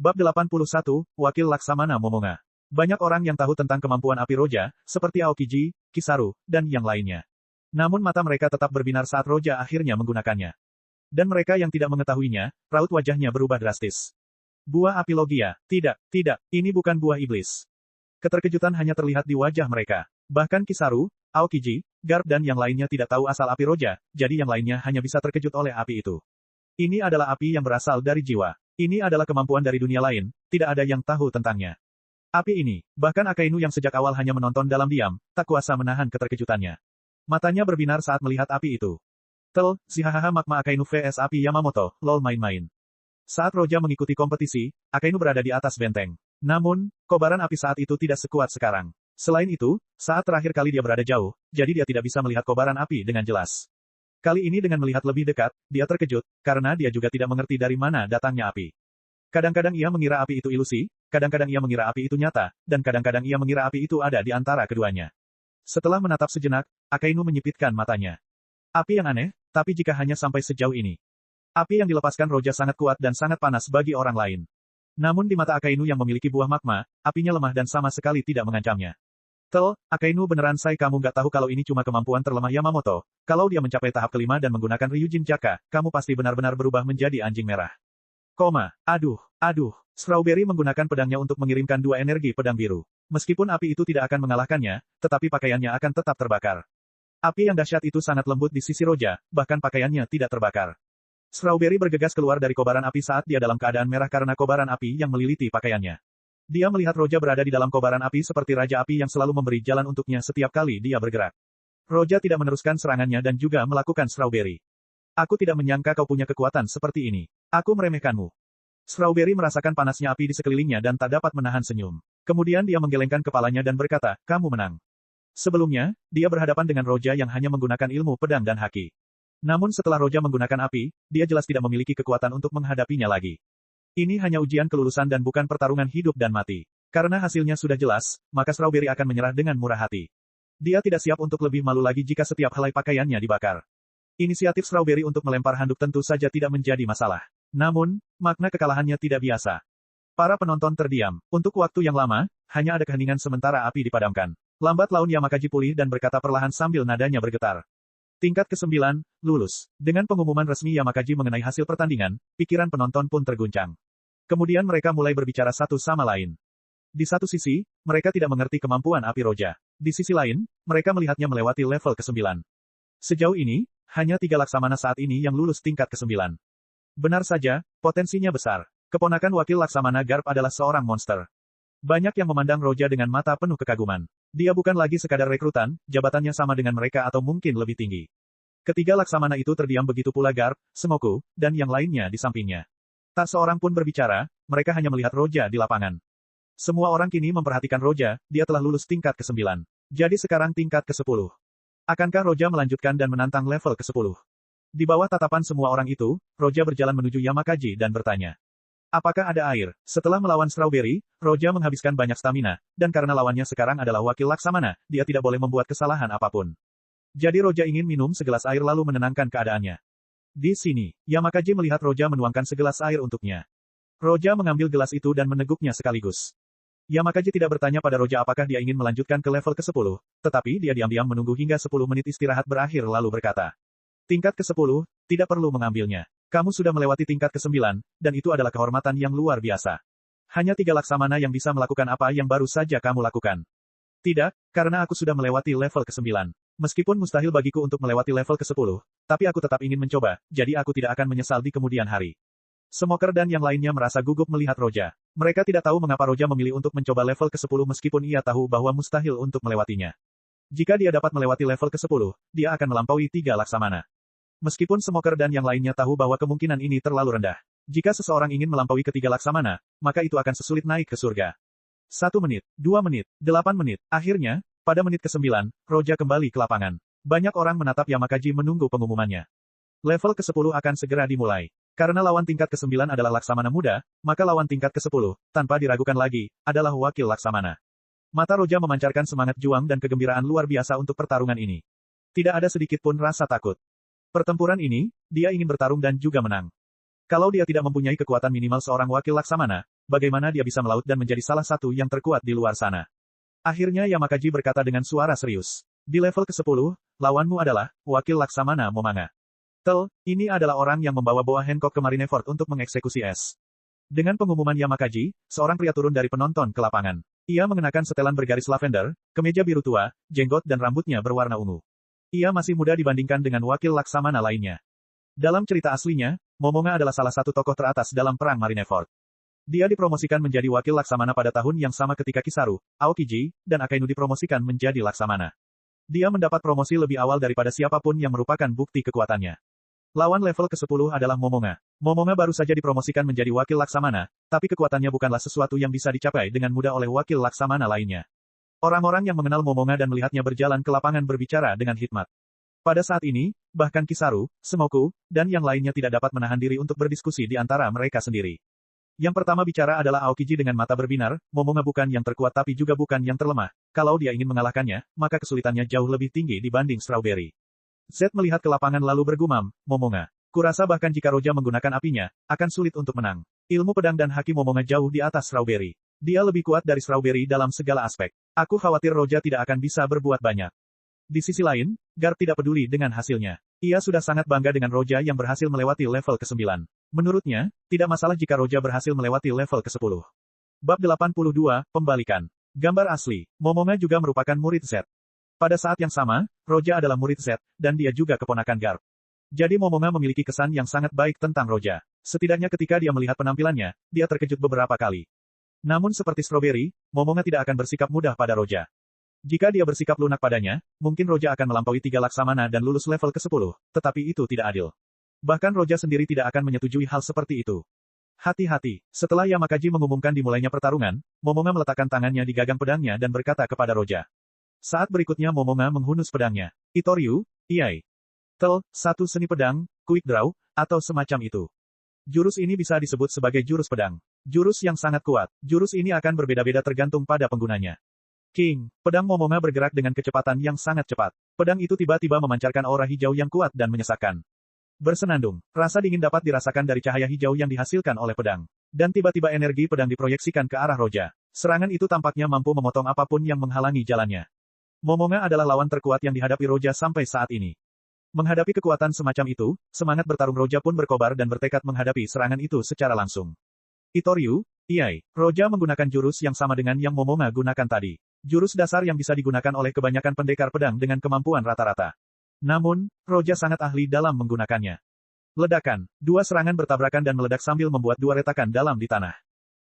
Bab 81, Wakil Laksamana Momonga. Banyak orang yang tahu tentang kemampuan api roja, seperti Aokiji, Kisaru, dan yang lainnya. Namun mata mereka tetap berbinar saat roja akhirnya menggunakannya. Dan mereka yang tidak mengetahuinya, raut wajahnya berubah drastis. Buah api logia, tidak, ini bukan buah iblis. Keterkejutan hanya terlihat di wajah mereka. Bahkan Kisaru, Aokiji, Garp dan yang lainnya tidak tahu asal api roja, jadi yang lainnya hanya bisa terkejut oleh api itu. Ini adalah api yang berasal dari jiwa. Ini adalah kemampuan dari dunia lain, tidak ada yang tahu tentangnya. Api ini, bahkan Akainu yang sejak awal hanya menonton dalam diam, tak kuasa menahan keterkejutannya. Matanya berbinar saat melihat api itu. Zihahaha magma Akainu vs api Yamamoto, lol main-main. Saat Roja mengikuti kompetisi, Akainu berada di atas benteng. Namun, kobaran api saat itu tidak sekuat sekarang. Selain itu, saat terakhir kali dia berada jauh, jadi dia tidak bisa melihat kobaran api dengan jelas. Kali ini dengan melihat lebih dekat, dia terkejut, karena dia juga tidak mengerti dari mana datangnya api. Kadang-kadang ia mengira api itu ilusi, kadang-kadang ia mengira api itu nyata, dan kadang-kadang ia mengira api itu ada di antara keduanya. Setelah menatap sejenak, Akainu menyipitkan matanya. Api yang aneh, tapi jika hanya sampai sejauh ini. Api yang dilepaskan Roja sangat kuat dan sangat panas bagi orang lain. Namun di mata Akainu yang memiliki buah magma, apinya lemah dan sama sekali tidak mengancamnya. Akainu beneran kamu nggak tahu kalau ini cuma kemampuan terlemah Yamamoto. Kalau dia mencapai tahap kelima dan menggunakan Ryujin Jaka, kamu pasti benar-benar berubah menjadi anjing merah. Aduh. Strawberry menggunakan pedangnya untuk mengirimkan dua energi pedang biru. Meskipun api itu tidak akan mengalahkannya, tetapi pakaiannya akan tetap terbakar. Api yang dahsyat itu sangat lembut di sisi Roja, bahkan pakaiannya tidak terbakar. Strawberry bergegas keluar dari kobaran api saat dia dalam keadaan merah karena kobaran api yang meliliti pakaiannya. Dia melihat Roja berada di dalam kobaran api seperti Raja Api yang selalu memberi jalan untuknya setiap kali dia bergerak. Roja tidak meneruskan serangannya dan juga melakukan Strawberry. Aku tidak menyangka kau punya kekuatan seperti ini. Aku meremehkanmu. Strawberry merasakan panasnya api di sekelilingnya dan tak dapat menahan senyum. Kemudian dia menggelengkan kepalanya dan berkata, kamu menang. Sebelumnya, dia berhadapan dengan Roja yang hanya menggunakan ilmu pedang dan haki. Namun setelah Roja menggunakan api, dia jelas tidak memiliki kekuatan untuk menghadapinya lagi. Ini hanya ujian kelulusan dan bukan pertarungan hidup dan mati. Karena hasilnya sudah jelas, maka Strawberry akan menyerah dengan murah hati. Dia tidak siap untuk lebih malu lagi jika setiap helai pakaiannya dibakar. Inisiatif Strawberry untuk melempar handuk tentu saja tidak menjadi masalah. Namun, makna kekalahannya tidak biasa. Para penonton terdiam. Untuk waktu yang lama, hanya ada keheningan sementara api dipadamkan. Lambat laun Yamakaji pulih dan berkata perlahan sambil nadanya bergetar. Tingkat ke-9, lulus. Dengan pengumuman resmi Yamakaji mengenai hasil pertandingan, pikiran penonton pun terguncang. Kemudian mereka mulai berbicara satu sama lain. Di satu sisi, mereka tidak mengerti kemampuan api roja. Di sisi lain, mereka melihatnya melewati level ke-9. Sejauh ini, hanya 3 laksamana saat ini yang lulus tingkat ke-9. Benar saja, potensinya besar. Keponakan wakil laksamana Garp adalah seorang monster. Banyak yang memandang Roja dengan mata penuh kekaguman. Dia bukan lagi sekadar rekrutan, jabatannya sama dengan mereka atau mungkin lebih tinggi. Ketiga laksamana itu terdiam begitu pula Garp, Semoku, dan yang lainnya di sampingnya. Tak seorang pun berbicara, mereka hanya melihat Roja di lapangan. Semua orang kini memperhatikan Roja, dia telah lulus tingkat ke-9. Jadi sekarang tingkat ke-10. Akankah Roja melanjutkan dan menantang level ke-10? Di bawah tatapan semua orang itu, Roja berjalan menuju Yamakaji dan bertanya. Apakah ada air? Setelah melawan Strawberry, Roja menghabiskan banyak stamina, dan karena lawannya sekarang adalah wakil laksamana, dia tidak boleh membuat kesalahan apapun. Jadi Roja ingin minum segelas air lalu menenangkan keadaannya. Di sini, Yamakaji melihat Roja menuangkan segelas air untuknya. Roja mengambil gelas itu dan meneguknya sekaligus. Yamakaji tidak bertanya pada Roja apakah dia ingin melanjutkan ke level ke-10, tetapi dia diam-diam menunggu hingga 10 menit istirahat berakhir lalu berkata. Tingkat ke-10, tidak perlu mengambilnya. Kamu sudah melewati tingkat ke-9, dan itu adalah kehormatan yang luar biasa. Hanya 3 laksamana yang bisa melakukan apa yang baru saja kamu lakukan. Tidak, karena aku sudah melewati level ke-9. Meskipun mustahil bagiku untuk melewati level ke-10, tapi aku tetap ingin mencoba, jadi aku tidak akan menyesal di kemudian hari. Smoker dan yang lainnya merasa gugup melihat Roja. Mereka tidak tahu mengapa Roja memilih untuk mencoba level ke-10 meskipun ia tahu bahwa mustahil untuk melewatinya. Jika dia dapat melewati level ke-10, dia akan melampaui 3 laksamana. Meskipun Smoker dan yang lainnya tahu bahwa kemungkinan ini terlalu rendah. Jika seseorang ingin melampaui ketiga laksamana, maka itu akan sesulit naik ke surga. 1 menit, 2 menit, 8 menit, akhirnya, pada menit ke-9, Roja kembali ke lapangan. Banyak orang menatap Yamakaji menunggu pengumumannya. Level ke-10 akan segera dimulai. Karena lawan tingkat ke-9 adalah laksamana muda, maka lawan tingkat ke-10, tanpa diragukan lagi, adalah wakil laksamana. Mata Roja memancarkan semangat juang dan kegembiraan luar biasa untuk pertarungan ini. Tidak ada sedikit pun rasa takut. Pertempuran ini, dia ingin bertarung dan juga menang. Kalau dia tidak mempunyai kekuatan minimal seorang wakil laksamana, bagaimana dia bisa melaut dan menjadi salah satu yang terkuat di luar sana. Akhirnya Yamakaji berkata dengan suara serius. Di level ke-10, lawanmu adalah Wakil Laksamana Momanga. Ini adalah orang yang membawa Boa Hancock ke Marineford untuk mengeksekusi S. Dengan pengumuman Yamakaji, seorang pria turun dari penonton ke lapangan. Ia mengenakan setelan bergaris lavender, kemeja biru tua, jenggot dan rambutnya berwarna ungu. Ia masih muda dibandingkan dengan wakil laksamana lainnya. Dalam cerita aslinya, Momonga adalah salah satu tokoh teratas dalam Perang Marineford. Dia dipromosikan menjadi wakil laksamana pada tahun yang sama ketika Kizaru, Aokiji, dan Akainu dipromosikan menjadi laksamana. Dia mendapat promosi lebih awal daripada siapapun yang merupakan bukti kekuatannya. Lawan level ke-10 adalah Momonga. Momonga baru saja dipromosikan menjadi wakil laksamana, tapi kekuatannya bukanlah sesuatu yang bisa dicapai dengan mudah oleh wakil laksamana lainnya. Orang-orang yang mengenal Momonga dan melihatnya berjalan ke lapangan berbicara dengan hikmat. Pada saat ini, bahkan Kizaru, Semoku, dan yang lainnya tidak dapat menahan diri untuk berdiskusi di antara mereka sendiri. Yang pertama bicara adalah Aokiji dengan mata berbinar, Momonga bukan yang terkuat tapi juga bukan yang terlemah. Kalau dia ingin mengalahkannya, maka kesulitannya jauh lebih tinggi dibanding Strawberry. Z melihat ke lapangan lalu bergumam, Momonga. Kurasa bahkan jika Roja menggunakan apinya, akan sulit untuk menang. Ilmu pedang dan haki Momonga jauh di atas Strawberry. Dia lebih kuat dari Strawberry dalam segala aspek. Aku khawatir Roja tidak akan bisa berbuat banyak. Di sisi lain, Garp tidak peduli dengan hasilnya. Ia sudah sangat bangga dengan Roja yang berhasil melewati level ke-9. Menurutnya, tidak masalah jika Roja berhasil melewati level ke-10. Bab 82, Pembalikan. Gambar asli, Momonga juga merupakan murid Z. Pada saat yang sama, Roja adalah murid Z, dan dia juga keponakan Garp. Jadi Momonga memiliki kesan yang sangat baik tentang Roja. Setidaknya ketika dia melihat penampilannya, dia terkejut beberapa kali. Namun seperti Strawberry, Momonga tidak akan bersikap mudah pada Roja. Jika dia bersikap lunak padanya, mungkin Roja akan melampaui 3 laksamana dan lulus level ke-10, tetapi itu tidak adil. Bahkan Roja sendiri tidak akan menyetujui hal seperti itu. Hati-hati, setelah Yamakaji mengumumkan dimulainya pertarungan, Momonga meletakkan tangannya di gagang pedangnya dan berkata kepada Roja. Saat berikutnya Momonga menghunus pedangnya. Itoryu, Iai. Satu seni pedang, quick draw, atau semacam itu. Jurus ini bisa disebut sebagai jurus pedang. Jurus yang sangat kuat. Jurus ini akan berbeda-beda tergantung pada penggunanya. King, pedang Momonga bergerak dengan kecepatan yang sangat cepat. Pedang itu tiba-tiba memancarkan aura hijau yang kuat dan menyesakkan. Bersenandung, rasa dingin dapat dirasakan dari cahaya hijau yang dihasilkan oleh pedang. Dan tiba-tiba energi pedang diproyeksikan ke arah Roja. Serangan itu tampaknya mampu memotong apapun yang menghalangi jalannya. Momonga adalah lawan terkuat yang dihadapi Roja sampai saat ini. Menghadapi kekuatan semacam itu, semangat bertarung Roja pun berkobar dan bertekad menghadapi serangan itu secara langsung. Itoryu, Iai, Roja menggunakan jurus yang sama dengan yang Momonga gunakan tadi. Jurus dasar yang bisa digunakan oleh kebanyakan pendekar pedang dengan kemampuan rata-rata. Namun, Roja sangat ahli dalam menggunakannya. Ledakan, 2 serangan bertabrakan dan meledak sambil membuat 2 retakan dalam di tanah.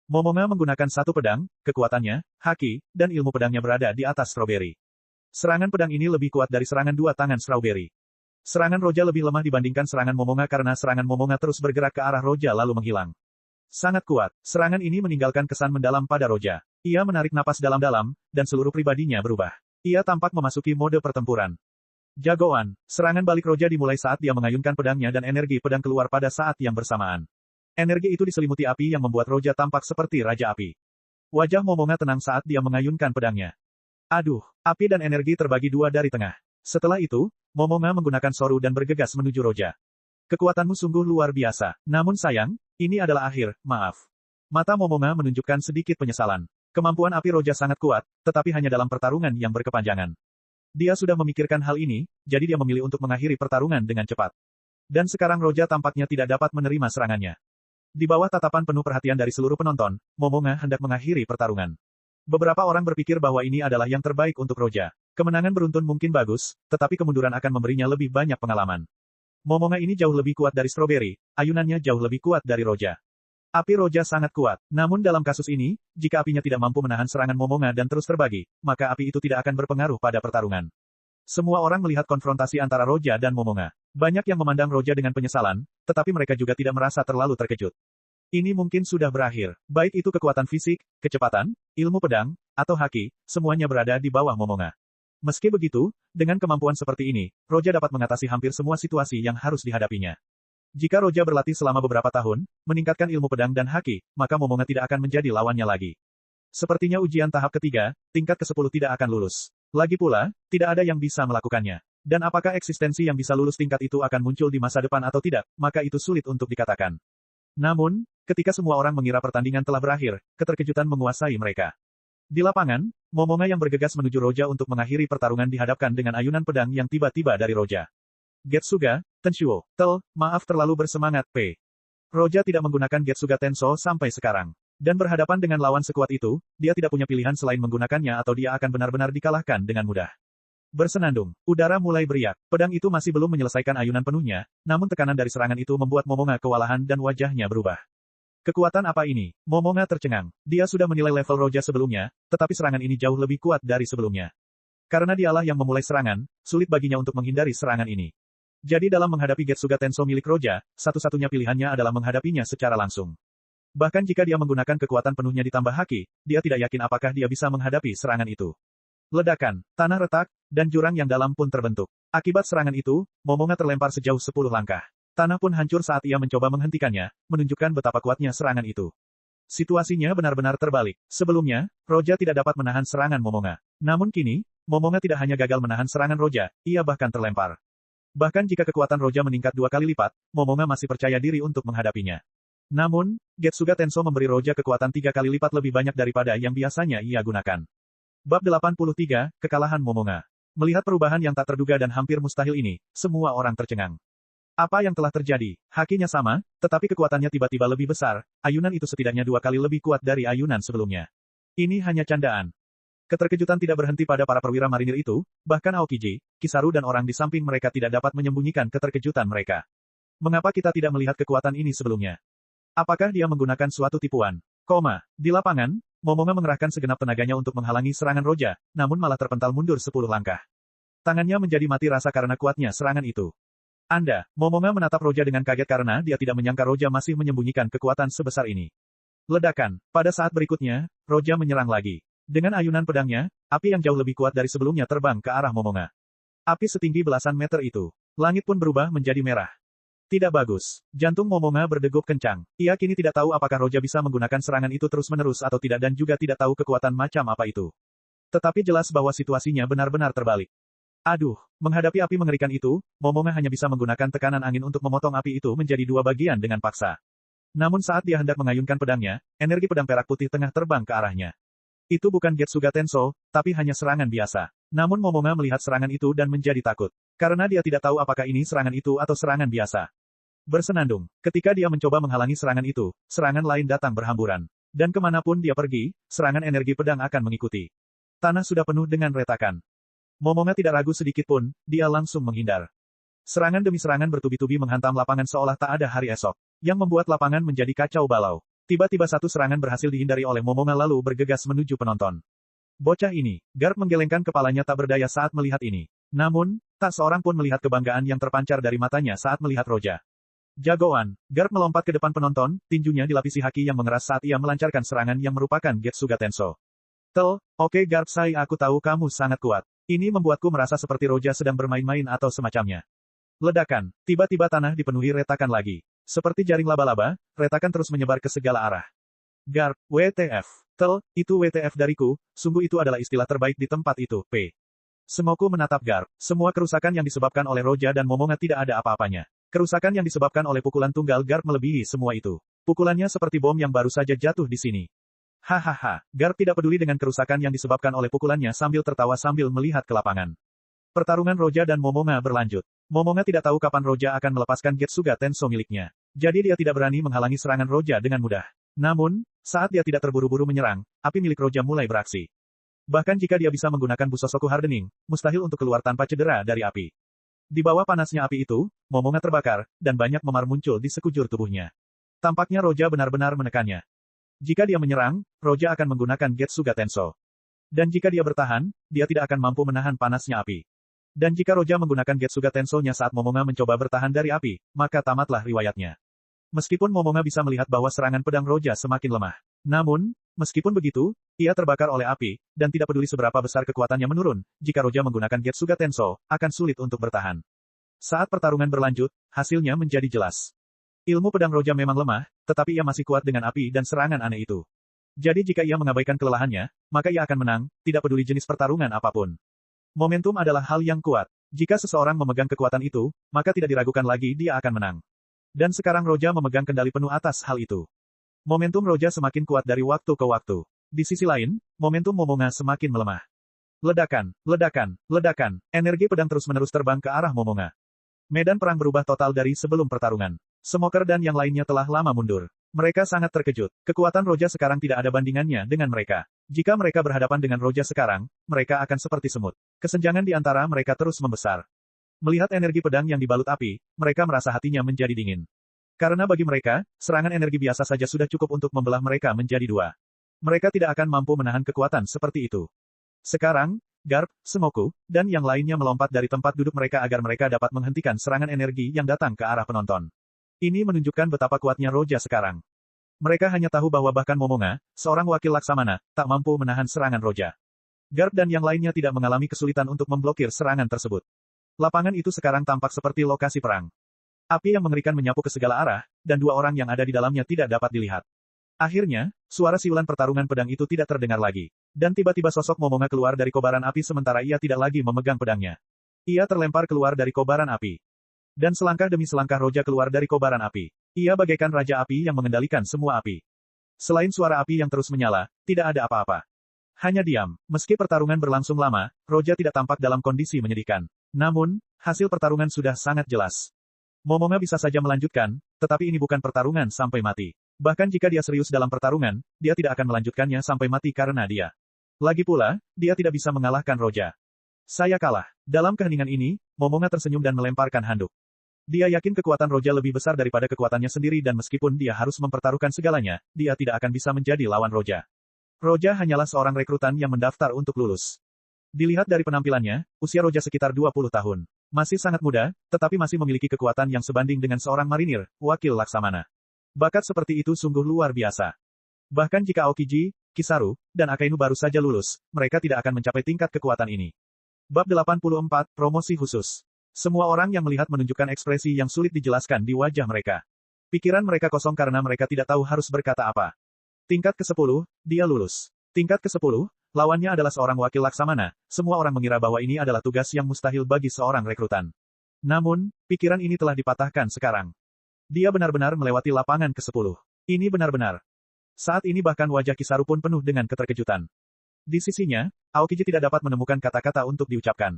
Momonga menggunakan 1 pedang, kekuatannya, haki, dan ilmu pedangnya berada di atas Strawberry. Serangan pedang ini lebih kuat dari serangan 2 tangan Strawberry. Serangan Roja lebih lemah dibandingkan serangan Momonga karena serangan Momonga terus bergerak ke arah Roja lalu menghilang. Sangat kuat, serangan ini meninggalkan kesan mendalam pada Roja. Ia menarik napas dalam-dalam, dan seluruh pribadinya berubah. Ia tampak memasuki mode pertempuran. Jagoan, serangan balik Roja dimulai saat dia mengayunkan pedangnya dan energi pedang keluar pada saat yang bersamaan. Energi itu diselimuti api yang membuat Roja tampak seperti Raja Api. Wajah Momonga tenang saat dia mengayunkan pedangnya. Aduh, api dan energi terbagi 2 dari tengah. Setelah itu, Momonga menggunakan soru dan bergegas menuju Roja. Kekuatanmu sungguh luar biasa. Namun sayang, ini adalah akhir, maaf. Mata Momonga menunjukkan sedikit penyesalan. Kemampuan api Roja sangat kuat, tetapi hanya dalam pertarungan yang berkepanjangan. Dia sudah memikirkan hal ini, jadi dia memilih untuk mengakhiri pertarungan dengan cepat. Dan sekarang Roja tampaknya tidak dapat menerima serangannya. Di bawah tatapan penuh perhatian dari seluruh penonton, Momonga hendak mengakhiri pertarungan. Beberapa orang berpikir bahwa ini adalah yang terbaik untuk Roja. Kemenangan beruntun mungkin bagus, tetapi kemunduran akan memberinya lebih banyak pengalaman. Momonga ini jauh lebih kuat dari Strawberry, ayunannya jauh lebih kuat dari Roja. Api Roja sangat kuat, namun dalam kasus ini, jika apinya tidak mampu menahan serangan Momonga dan terus terbagi, maka api itu tidak akan berpengaruh pada pertarungan. Semua orang melihat konfrontasi antara Roja dan Momonga. Banyak yang memandang Roja dengan penyesalan, tetapi mereka juga tidak merasa terlalu terkejut. Ini mungkin sudah berakhir, baik itu kekuatan fisik, kecepatan, ilmu pedang, atau haki, semuanya berada di bawah Momonga. Meski begitu, dengan kemampuan seperti ini, Roja dapat mengatasi hampir semua situasi yang harus dihadapinya. Jika Roja berlatih selama beberapa tahun, meningkatkan ilmu pedang dan haki, maka Momonga tidak akan menjadi lawannya lagi. Sepertinya ujian tahap ketiga, tingkat ke-10 tidak akan lulus. Lagi pula, tidak ada yang bisa melakukannya. Dan apakah eksistensi yang bisa lulus tingkat itu akan muncul di masa depan atau tidak, maka itu sulit untuk dikatakan. Namun, Ketika semua orang mengira pertandingan telah berakhir, keterkejutan menguasai mereka. Di lapangan, Momonga yang bergegas menuju Roja untuk mengakhiri pertarungan dihadapkan dengan ayunan pedang yang tiba-tiba dari Roja. Getsuga, Tenshuo, maaf terlalu bersemangat, P. Roja tidak menggunakan Getsuga Tenso sampai sekarang. Dan berhadapan dengan lawan sekuat itu, dia tidak punya pilihan selain menggunakannya atau dia akan benar-benar dikalahkan dengan mudah. Bersenandung, udara mulai beriak. Pedang itu masih belum menyelesaikan ayunan penuhnya, namun tekanan dari serangan itu membuat Momonga kewalahan dan wajahnya berubah. Kekuatan apa ini? Momonga tercengang. Dia sudah menilai level Roja sebelumnya, tetapi serangan ini jauh lebih kuat dari sebelumnya. Karena dialah yang memulai serangan, sulit baginya untuk menghindari serangan ini. Jadi dalam menghadapi Getsuga Tenso milik Roja, satu-satunya pilihannya adalah menghadapinya secara langsung. Bahkan jika dia menggunakan kekuatan penuhnya ditambah haki, dia tidak yakin apakah dia bisa menghadapi serangan itu. Ledakan, tanah retak, dan jurang yang dalam pun terbentuk. Akibat serangan itu, Momonga terlempar sejauh 10 langkah. Tanah pun hancur saat ia mencoba menghentikannya, menunjukkan betapa kuatnya serangan itu. Situasinya benar-benar terbalik. Sebelumnya, Roja tidak dapat menahan serangan Momonga. Namun kini, Momonga tidak hanya gagal menahan serangan Roja, ia bahkan terlempar. Bahkan jika kekuatan Roja meningkat 2 kali lipat, Momonga masih percaya diri untuk menghadapinya. Namun, Getsuga Tenso memberi Roja kekuatan 3 kali lipat lebih banyak daripada yang biasanya ia gunakan. Bab 83, Kekalahan Momonga. Melihat perubahan yang tak terduga dan hampir mustahil ini, semua orang tercengang. Apa yang telah terjadi? Hakinya sama, tetapi kekuatannya tiba-tiba lebih besar, ayunan itu setidaknya 2 kali lebih kuat dari ayunan sebelumnya. Ini hanya candaan. Keterkejutan tidak berhenti pada para perwira marinir itu, bahkan Aokiji, Kisaru dan orang di samping mereka tidak dapat menyembunyikan keterkejutan mereka. Mengapa kita tidak melihat kekuatan ini sebelumnya? Apakah dia menggunakan suatu tipuan? Di lapangan, Momonga mengerahkan segenap tenaganya untuk menghalangi serangan Roja, namun malah terpental mundur 10 langkah. Tangannya menjadi mati rasa karena kuatnya serangan itu. Momonga menatap Roja dengan kaget karena dia tidak menyangka Roja masih menyembunyikan kekuatan sebesar ini. Ledakan, pada saat berikutnya, Roja menyerang lagi. Dengan ayunan pedangnya, api yang jauh lebih kuat dari sebelumnya terbang ke arah Momonga. Api setinggi belasan meter itu. Langit pun berubah menjadi merah. Tidak bagus. Jantung Momonga berdegup kencang. Ia kini tidak tahu apakah Roja bisa menggunakan serangan itu terus-menerus atau tidak dan juga tidak tahu kekuatan macam apa itu. Tetapi jelas bahwa situasinya benar-benar terbalik. Aduh, menghadapi api mengerikan itu, Momonga hanya bisa menggunakan tekanan angin untuk memotong api itu menjadi 2 bagian dengan paksa. Namun saat dia hendak mengayunkan pedangnya, energi pedang perak putih tengah terbang ke arahnya. Itu bukan Getsuga Tenso, tapi hanya serangan biasa. Namun Momonga melihat serangan itu dan menjadi takut. Karena dia tidak tahu apakah ini serangan itu atau serangan biasa. Bersenandung, ketika dia mencoba menghalangi serangan itu, serangan lain datang berhamburan. Dan kemanapun dia pergi, serangan energi pedang akan mengikuti. Tanah sudah penuh dengan retakan. Momonga tidak ragu sedikit pun, dia langsung menghindar. Serangan demi serangan bertubi-tubi menghantam lapangan seolah tak ada hari esok. Yang membuat lapangan menjadi kacau balau. Tiba-tiba satu serangan berhasil dihindari oleh Momonga lalu bergegas menuju penonton. Bocah ini, Garp menggelengkan kepalanya tak berdaya saat melihat ini. Namun, tak seorang pun melihat kebanggaan yang terpancar dari matanya saat melihat Roja. Jagoan, Garp melompat ke depan penonton, tinjunya dilapisi haki yang mengeras saat ia melancarkan serangan yang merupakan Getsuga Tenso. Oke Garp Sai, aku tahu kamu sangat kuat. Ini membuatku merasa seperti Roja sedang bermain-main atau semacamnya. Ledakan, tiba-tiba tanah dipenuhi retakan lagi. Seperti jaring laba-laba, retakan terus menyebar ke segala arah. Garp, WTF. Itu WTF dariku, sungguh itu adalah istilah terbaik di tempat itu, P. Semoku menatap Garp. Semua kerusakan yang disebabkan oleh Roja dan Momonga tidak ada apa-apanya. Kerusakan yang disebabkan oleh pukulan tunggal Garp melebihi semua itu. Pukulannya seperti bom yang baru saja jatuh di sini. Hahaha, Garp tidak peduli dengan kerusakan yang disebabkan oleh pukulannya sambil tertawa sambil melihat ke lapangan. Pertarungan Roja dan Momonga berlanjut. Momonga tidak tahu kapan Roja akan melepaskan Getsuga Tenso miliknya. Jadi dia tidak berani menghalangi serangan Roja dengan mudah. Namun, saat dia tidak terburu-buru menyerang, api milik Roja mulai beraksi. Bahkan jika dia bisa menggunakan Busosoku Hardening, mustahil untuk keluar tanpa cedera dari api. Di bawah panasnya api itu, Momonga terbakar, dan banyak memar muncul di sekujur tubuhnya. Tampaknya Roja benar-benar menekannya. Jika dia menyerang, Roja akan menggunakan Getsuga Tenso. Dan jika dia bertahan, dia tidak akan mampu menahan panasnya api. Dan jika Roja menggunakan Getsuga Tenso-nya saat Momonga mencoba bertahan dari api, maka tamatlah riwayatnya. Meskipun Momonga bisa melihat bahwa serangan pedang Roja semakin lemah. Namun, meskipun begitu, ia terbakar oleh api, dan tidak peduli seberapa besar kekuatannya menurun, jika Roja menggunakan Getsuga Tenso, akan sulit untuk bertahan. Saat pertarungan berlanjut, hasilnya menjadi jelas. Ilmu pedang Roja memang lemah, tetapi ia masih kuat dengan api dan serangan aneh itu. Jadi jika ia mengabaikan kelelahannya, maka ia akan menang, tidak peduli jenis pertarungan apapun. Momentum adalah hal yang kuat. Jika seseorang memegang kekuatan itu, maka tidak diragukan lagi dia akan menang. Dan sekarang Roja memegang kendali penuh atas hal itu. Momentum Roja semakin kuat dari waktu ke waktu. Di sisi lain, momentum Momonga semakin melemah. Ledakan, ledakan, ledakan, energi pedang terus-menerus terbang ke arah Momonga. Medan perang berubah total dari sebelum pertarungan. Smoker dan yang lainnya telah lama mundur. Mereka sangat terkejut. Kekuatan Roja sekarang tidak ada bandingannya dengan mereka. Jika mereka berhadapan dengan Roja sekarang, mereka akan seperti semut. Kesenjangan di antara mereka terus membesar. Melihat energi pedang yang dibalut api, mereka merasa hatinya menjadi dingin. Karena bagi mereka, serangan energi biasa saja sudah cukup untuk membelah mereka menjadi dua. Mereka tidak akan mampu menahan kekuatan seperti itu. Sekarang, Garp, Semoku, dan yang lainnya melompat dari tempat duduk mereka agar mereka dapat menghentikan serangan energi yang datang ke arah penonton. Ini menunjukkan betapa kuatnya Roja sekarang. Mereka hanya tahu bahwa bahkan Momonga, seorang wakil Laksamana, tak mampu menahan serangan Roja. Garp dan yang lainnya tidak mengalami kesulitan untuk memblokir serangan tersebut. Lapangan itu sekarang tampak seperti lokasi perang. Api yang mengerikan menyapu ke segala arah, dan dua orang yang ada di dalamnya tidak dapat dilihat. Akhirnya, suara siulan pertarungan pedang itu tidak terdengar lagi. Dan tiba-tiba sosok Momonga keluar dari kobaran api sementara ia tidak lagi memegang pedangnya. Ia terlempar keluar dari kobaran api. Dan selangkah demi selangkah Roja keluar dari kobaran api. Ia bagaikan raja api yang mengendalikan semua api. Selain suara api yang terus menyala, tidak ada apa-apa. Hanya diam. Meski pertarungan berlangsung lama, Roja tidak tampak dalam kondisi menyedihkan. Namun, hasil pertarungan sudah sangat jelas. Momonga bisa saja melanjutkan, tetapi ini bukan pertarungan sampai mati. Bahkan jika dia serius dalam pertarungan, dia tidak akan melanjutkannya sampai mati karena dia. Lagi pula, dia tidak bisa mengalahkan Roja. Saya kalah. Dalam keheningan ini, Momonga tersenyum dan melemparkan handuk. Dia yakin kekuatan Roja lebih besar daripada kekuatannya sendiri dan meskipun dia harus mempertaruhkan segalanya, dia tidak akan bisa menjadi lawan Roja. Roja hanyalah seorang rekrutan yang mendaftar untuk lulus. Dilihat dari penampilannya, usia Roja sekitar 20 tahun. Masih sangat muda, tetapi masih memiliki kekuatan yang sebanding dengan seorang marinir, wakil Laksamana. Bakat seperti itu sungguh luar biasa. Bahkan jika Aokiji, Kisaru, dan Akainu baru saja lulus, mereka tidak akan mencapai tingkat kekuatan ini. Bab 84, Promosi Khusus. Semua orang yang melihat menunjukkan ekspresi yang sulit dijelaskan di wajah mereka. Pikiran mereka kosong karena mereka tidak tahu harus berkata apa. Tingkat ke-10, dia lulus. Tingkat ke-10, lawannya adalah seorang wakil Laksamana. Semua orang mengira bahwa ini adalah tugas yang mustahil bagi seorang rekrutan. Namun, pikiran ini telah dipatahkan sekarang. Dia benar-benar melewati lapangan ke-10. Ini benar-benar. Saat ini bahkan wajah Kisaru pun penuh dengan keterkejutan. Di sisinya, Aokiji tidak dapat menemukan kata-kata untuk diucapkan.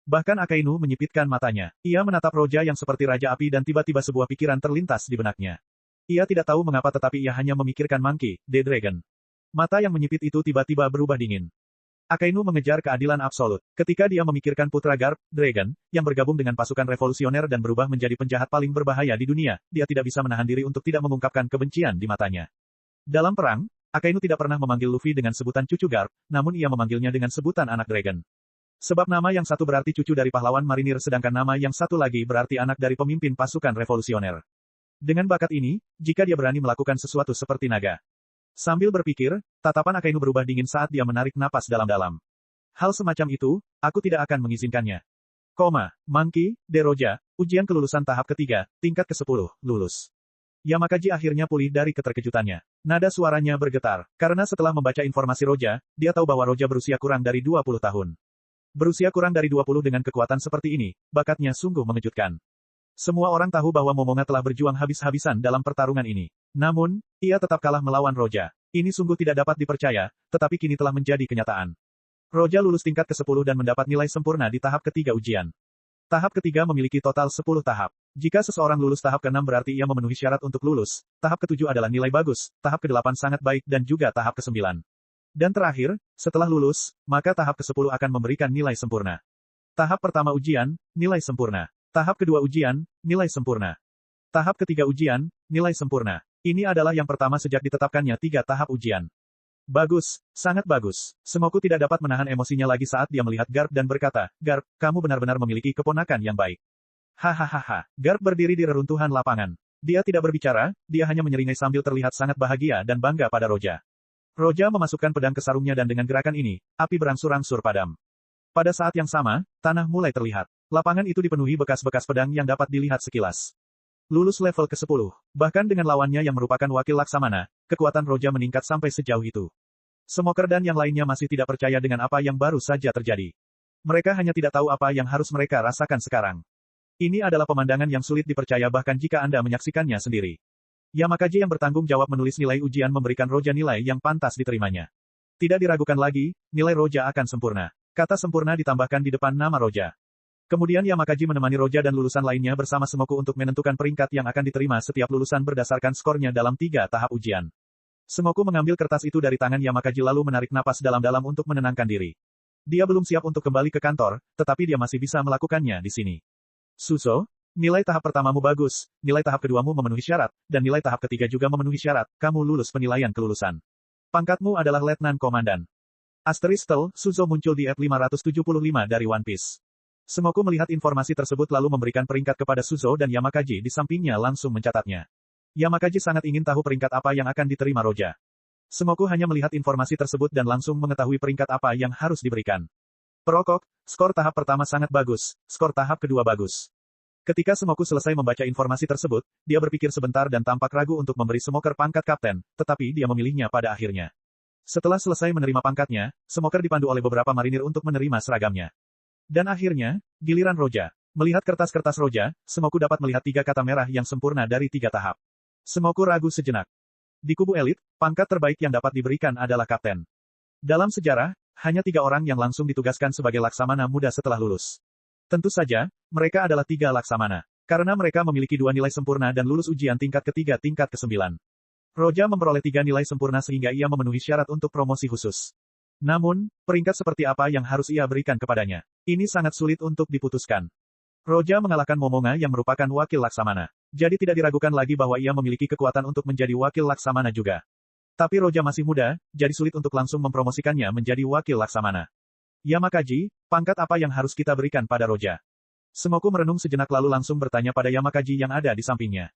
Bahkan Akainu menyipitkan matanya. Ia menatap Roja yang seperti Raja Api dan tiba-tiba sebuah pikiran terlintas di benaknya. Ia tidak tahu mengapa tetapi ia hanya memikirkan Monkey, the Dragon. Mata yang menyipit itu tiba-tiba berubah dingin. Akainu mengejar keadilan absolut. Ketika dia memikirkan putra Garp, Dragon, yang bergabung dengan pasukan revolusioner dan berubah menjadi penjahat paling berbahaya di dunia, dia tidak bisa menahan diri untuk tidak mengungkapkan kebencian di matanya. Dalam perang, Akainu tidak pernah memanggil Luffy dengan sebutan cucu Garp, namun ia memanggilnya dengan sebutan anak Dragon. Sebab nama yang satu berarti cucu dari pahlawan marinir sedangkan nama yang satu lagi berarti anak dari pemimpin pasukan revolusioner. Dengan bakat ini, jika dia berani melakukan sesuatu seperti naga. Sambil berpikir, tatapan Akainu berubah dingin saat dia menarik napas dalam-dalam. Hal semacam itu, aku tidak akan mengizinkannya. Monkey, D. Roja, ujian kelulusan tahap ketiga, tingkat ke-10, lulus. Yamakaji akhirnya pulih dari keterkejutannya. Nada suaranya bergetar, karena setelah membaca informasi Roja, dia tahu bahwa Roja berusia kurang dari 20 tahun. Berusia kurang dari 20 dengan kekuatan seperti ini, bakatnya sungguh mengejutkan. Semua orang tahu bahwa Momonga telah berjuang habis-habisan dalam pertarungan ini. Namun, ia tetap kalah melawan Roja. Ini sungguh tidak dapat dipercaya, tetapi kini telah menjadi kenyataan. Roja lulus tingkat ke-10 dan mendapat nilai sempurna di tahap ketiga ujian. Tahap ketiga memiliki total 10 tahap. Jika seseorang lulus tahap ke-6 berarti ia memenuhi syarat untuk lulus, tahap ke-7 adalah nilai bagus, tahap ke-8 sangat baik dan juga tahap ke-9. Dan terakhir, setelah lulus, maka tahap ke-10 akan memberikan nilai sempurna. Tahap pertama ujian, nilai sempurna. Tahap kedua ujian, nilai sempurna. Tahap ketiga ujian, nilai sempurna. Ini adalah yang pertama sejak ditetapkannya 3 tahap ujian. Bagus, sangat bagus. Semoku tidak dapat menahan emosinya lagi saat dia melihat Garp dan berkata, Garp, kamu benar-benar memiliki keponakan yang baik. Hahaha. Garp berdiri di reruntuhan lapangan. Dia tidak berbicara, dia hanya menyeringai sambil terlihat sangat bahagia dan bangga pada Roja. Roja memasukkan pedang ke sarungnya dan dengan gerakan ini, api berangsur-angsur padam. Pada saat yang sama, tanah mulai terlihat. Lapangan itu dipenuhi bekas-bekas pedang yang dapat dilihat sekilas. Lulus level ke-10. Bahkan dengan lawannya yang merupakan wakil Laksamana, kekuatan Roja meningkat sampai sejauh itu. Smoker dan yang lainnya masih tidak percaya dengan apa yang baru saja terjadi. Mereka hanya tidak tahu apa yang harus mereka rasakan sekarang. Ini adalah pemandangan yang sulit dipercaya bahkan jika Anda menyaksikannya sendiri. Yamakaji yang bertanggung jawab menulis nilai ujian memberikan Roja nilai yang pantas diterimanya. Tidak diragukan lagi, nilai Roja akan sempurna. Kata sempurna ditambahkan di depan nama Roja. Kemudian Yamakaji menemani Roja dan lulusan lainnya bersama Semoku untuk menentukan peringkat yang akan diterima setiap lulusan berdasarkan skornya dalam 3 tahap ujian. Semoku mengambil kertas itu dari tangan Yamakaji lalu menarik napas dalam-dalam untuk menenangkan diri. Dia belum siap untuk kembali ke kantor, tetapi dia masih bisa melakukannya di sini. Suzo, nilai tahap pertamamu bagus, nilai tahap keduamu memenuhi syarat, dan nilai tahap ketiga juga memenuhi syarat, kamu lulus penilaian kelulusan. Pangkatmu adalah Letnan Komandan. Asterisk Suzo muncul di F575 dari One Piece. Semoku melihat informasi tersebut lalu memberikan peringkat kepada Suzo dan Yamakaji di sampingnya langsung mencatatnya. Yamakaji sangat ingin tahu peringkat apa yang akan diterima Roja. Semoku hanya melihat informasi tersebut dan langsung mengetahui peringkat apa yang harus diberikan. Perokok, skor tahap pertama sangat bagus, skor tahap kedua bagus. Ketika Semoku selesai membaca informasi tersebut, dia berpikir sebentar dan tampak ragu untuk memberi Smoker pangkat kapten, tetapi dia memilihnya pada akhirnya. Setelah selesai menerima pangkatnya, Smoker dipandu oleh beberapa marinir untuk menerima seragamnya. Dan akhirnya, giliran Roja. Melihat kertas-kertas Roja, Semoku dapat melihat 3 kata merah yang sempurna dari 3 tahap. Semoku ragu sejenak. Di kubu elit, pangkat terbaik yang dapat diberikan adalah kapten. Dalam sejarah, hanya 3 orang yang langsung ditugaskan sebagai laksamana muda setelah lulus. Tentu saja, mereka adalah 3 laksamana. Karena mereka memiliki 2 nilai sempurna dan lulus ujian tingkat ketiga tingkat ke-9. Roja memperoleh 3 nilai sempurna sehingga ia memenuhi syarat untuk promosi khusus. Namun, peringkat seperti apa yang harus ia berikan kepadanya? Ini sangat sulit untuk diputuskan. Roja mengalahkan Momonga yang merupakan wakil laksamana. Jadi tidak diragukan lagi bahwa ia memiliki kekuatan untuk menjadi wakil laksamana juga. Tapi Roja masih muda, jadi sulit untuk langsung mempromosikannya menjadi wakil laksamana. Yamakaji, pangkat apa yang harus kita berikan pada Roja? Semoku merenung sejenak lalu langsung bertanya pada Yamakaji yang ada di sampingnya.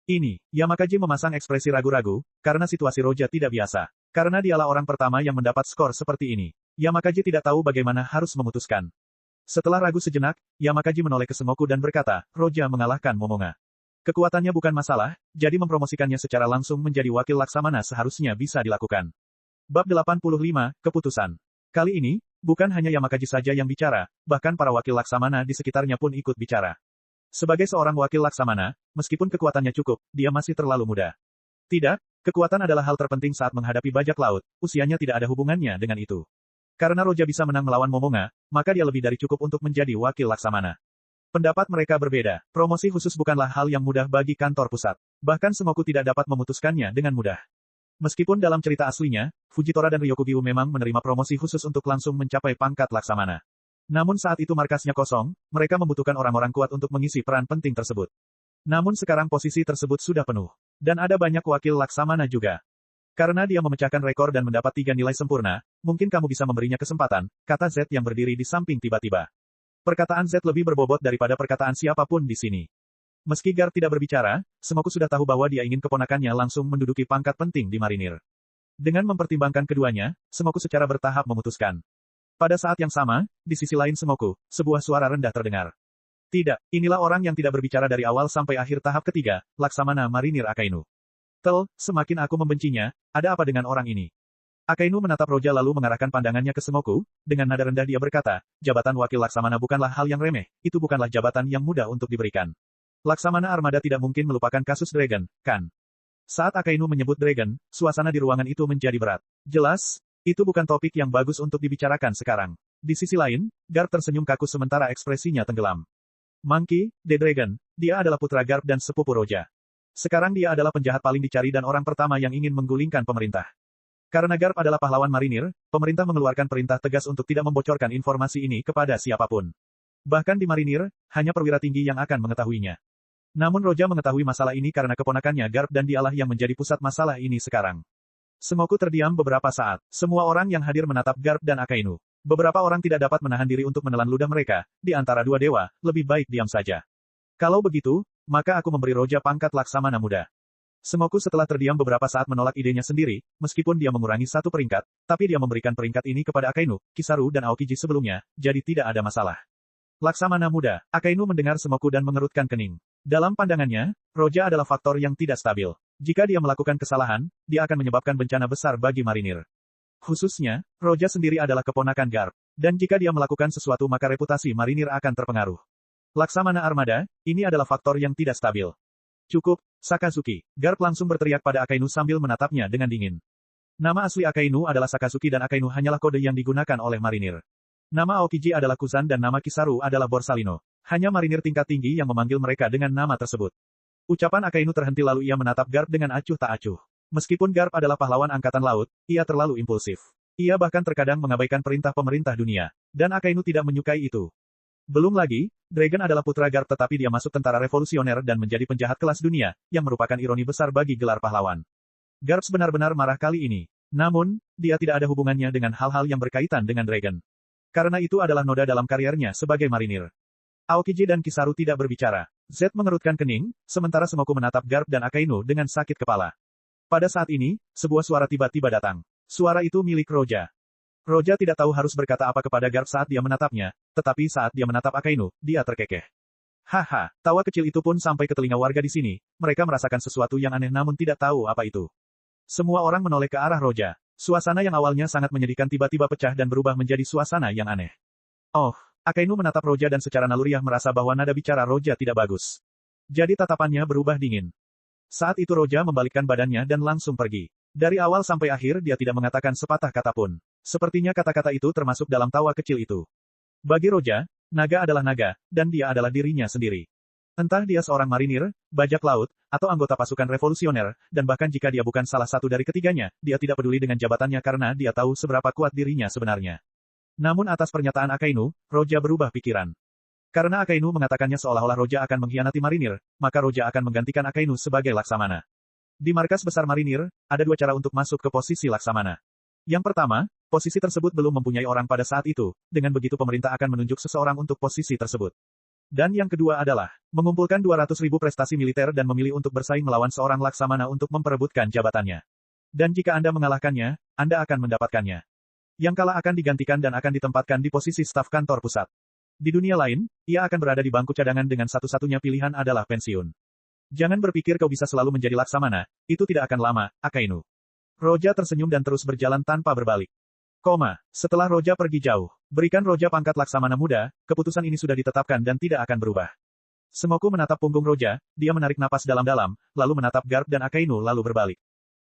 Ini, Yamakaji memasang ekspresi ragu-ragu, karena situasi Roja tidak biasa. Karena dialah orang pertama yang mendapat skor seperti ini. Yamakaji tidak tahu bagaimana harus memutuskan. Setelah ragu sejenak, Yamakaji menoleh ke Semoku dan berkata, Roja mengalahkan Momonga. Kekuatannya bukan masalah, jadi mempromosikannya secara langsung menjadi wakil laksamana seharusnya bisa dilakukan. Bab 85, Keputusan. Kali ini, bukan hanya Yamakaji saja yang bicara, bahkan para wakil laksamana di sekitarnya pun ikut bicara. Sebagai seorang wakil laksamana, meskipun kekuatannya cukup, dia masih terlalu muda. Tidak, kekuatan adalah hal terpenting saat menghadapi bajak laut, usianya tidak ada hubungannya dengan itu. Karena Roja bisa menang melawan Momonga, maka dia lebih dari cukup untuk menjadi wakil laksamana. Pendapat mereka berbeda. Promosi khusus bukanlah hal yang mudah bagi kantor pusat. Bahkan Semoku tidak dapat memutuskannya dengan mudah. Meskipun dalam cerita aslinya, Fujitora dan Ryokugyu memang menerima promosi khusus untuk langsung mencapai pangkat laksamana. Namun saat itu markasnya kosong, mereka membutuhkan orang-orang kuat untuk mengisi peran penting tersebut. Namun sekarang posisi tersebut sudah penuh. Dan ada banyak wakil laksamana juga. Karena dia memecahkan rekor dan mendapat 3 nilai sempurna, mungkin kamu bisa memberinya kesempatan, kata Z yang berdiri di samping tiba-tiba. Perkataan Z lebih berbobot daripada perkataan siapapun di sini. Meski Gar tidak berbicara, Semoku sudah tahu bahwa dia ingin keponakannya langsung menduduki pangkat penting di marinir. Dengan mempertimbangkan keduanya, Semoku secara bertahap memutuskan. Pada saat yang sama, di sisi lain Semoku, sebuah suara rendah terdengar. Tidak, inilah orang yang tidak berbicara dari awal sampai akhir tahap ketiga, Laksamana Marinir Akainu. Semakin aku membencinya, ada apa dengan orang ini? Akainu menatap Roja lalu mengarahkan pandangannya ke Semoku, dengan nada rendah dia berkata, jabatan wakil Laksamana bukanlah hal yang remeh, itu bukanlah jabatan yang mudah untuk diberikan. Laksamana Armada tidak mungkin melupakan kasus Dragon, kan? Saat Akainu menyebut Dragon, suasana di ruangan itu menjadi berat. Jelas, itu bukan topik yang bagus untuk dibicarakan sekarang. Di sisi lain, Garp tersenyum kaku sementara ekspresinya tenggelam. Monkey, The Dragon, dia adalah putra Garp dan sepupu Roja. Sekarang dia adalah penjahat paling dicari dan orang pertama yang ingin menggulingkan pemerintah. Karena Garp adalah pahlawan marinir, pemerintah mengeluarkan perintah tegas untuk tidak membocorkan informasi ini kepada siapapun. Bahkan di marinir, hanya perwira tinggi yang akan mengetahuinya. Namun Roja mengetahui masalah ini karena keponakannya Garp dan dialah yang menjadi pusat masalah ini sekarang. Semoku terdiam beberapa saat. Semua orang yang hadir menatap Garp dan Akainu. Beberapa orang tidak dapat menahan diri untuk menelan ludah mereka, di antara dua dewa, lebih baik diam saja. Kalau begitu, maka aku memberi Roja pangkat Laksamana Muda. Semoku setelah terdiam beberapa saat menolak idenya sendiri, meskipun dia mengurangi 1 peringkat, tapi dia memberikan peringkat ini kepada Akainu, Kisaru dan Aokiji sebelumnya, jadi tidak ada masalah. Laksamana Muda, Akainu mendengar Semoku dan mengerutkan kening. Dalam pandangannya, Roja adalah faktor yang tidak stabil. Jika dia melakukan kesalahan, dia akan menyebabkan bencana besar bagi marinir. Khususnya, Roja sendiri adalah keponakan Garp. Dan jika dia melakukan sesuatu maka reputasi marinir akan terpengaruh. Laksamana Armada, ini adalah faktor yang tidak stabil. Cukup, Sakazuki. Garp langsung berteriak pada Akainu sambil menatapnya dengan dingin. Nama asli Akainu adalah Sakazuki dan Akainu hanyalah kode yang digunakan oleh marinir. Nama Aokiji adalah Kuzan dan nama Kisaru adalah Borsalino. Hanya marinir tingkat tinggi yang memanggil mereka dengan nama tersebut. Ucapan Akainu terhenti lalu ia menatap Garp dengan acuh tak acuh. Meskipun Garp adalah pahlawan angkatan laut, ia terlalu impulsif. Ia bahkan terkadang mengabaikan perintah pemerintah dunia. Dan Akainu tidak menyukai itu. Belum lagi, Dragon adalah putra Garp tetapi dia masuk tentara revolusioner dan menjadi penjahat kelas dunia, yang merupakan ironi besar bagi gelar pahlawan. Garp benar-benar marah kali ini. Namun, dia tidak ada hubungannya dengan hal-hal yang berkaitan dengan Dragon. Karena itu adalah noda dalam kariernya sebagai marinir. Aokiji dan Kisaru tidak berbicara. Z mengerutkan kening, sementara Sengoku menatap Garp dan Akainu dengan sakit kepala. Pada saat ini, sebuah suara tiba-tiba datang. Suara itu milik Roja. Roja tidak tahu harus berkata apa kepada Garp saat dia menatapnya, tetapi saat dia menatap Akainu, dia terkekeh. Haha, tawa kecil itu pun sampai ke telinga warga di sini, mereka merasakan sesuatu yang aneh namun tidak tahu apa itu. Semua orang menoleh ke arah Roja. Suasana yang awalnya sangat menyedihkan tiba-tiba pecah dan berubah menjadi suasana yang aneh. Oh, Akainu menatap Roja dan secara naluriah merasa bahwa nada bicara Roja tidak bagus. Jadi tatapannya berubah dingin. Saat itu Roja membalikkan badannya dan langsung pergi. Dari awal sampai akhir dia tidak mengatakan sepatah kata pun. Sepertinya kata-kata itu termasuk dalam tawa kecil itu. Bagi Roja, naga adalah naga, dan dia adalah dirinya sendiri. Entah dia seorang marinir, bajak laut, atau anggota pasukan revolusioner, dan bahkan jika dia bukan salah satu dari ketiganya, dia tidak peduli dengan jabatannya karena dia tahu seberapa kuat dirinya sebenarnya. Namun atas pernyataan Akainu, Roja berubah pikiran. Karena Akainu mengatakannya seolah-olah Roja akan mengkhianati marinir, maka Roja akan menggantikan Akainu sebagai Laksamana. Di markas besar marinir, ada dua cara untuk masuk ke posisi Laksamana. Yang pertama, posisi tersebut belum mempunyai orang pada saat itu, dengan begitu pemerintah akan menunjuk seseorang untuk posisi tersebut. Dan yang kedua adalah, mengumpulkan 200.000 prestasi militer dan memilih untuk bersaing melawan seorang Laksamana untuk memperebutkan jabatannya. Dan jika Anda mengalahkannya, Anda akan mendapatkannya. Yang kalah akan digantikan dan akan ditempatkan di posisi staf kantor pusat. Di dunia lain, ia akan berada di bangku cadangan dengan satu-satunya pilihan adalah pensiun. Jangan berpikir kau bisa selalu menjadi Laksamana, itu tidak akan lama, Akainu. Roja tersenyum dan terus berjalan tanpa berbalik. Setelah Roja pergi jauh, berikan Roja pangkat Laksamana muda, keputusan ini sudah ditetapkan dan tidak akan berubah. Sengoku menatap punggung Roja, dia menarik napas dalam-dalam, lalu menatap Garp dan Akainu lalu berbalik.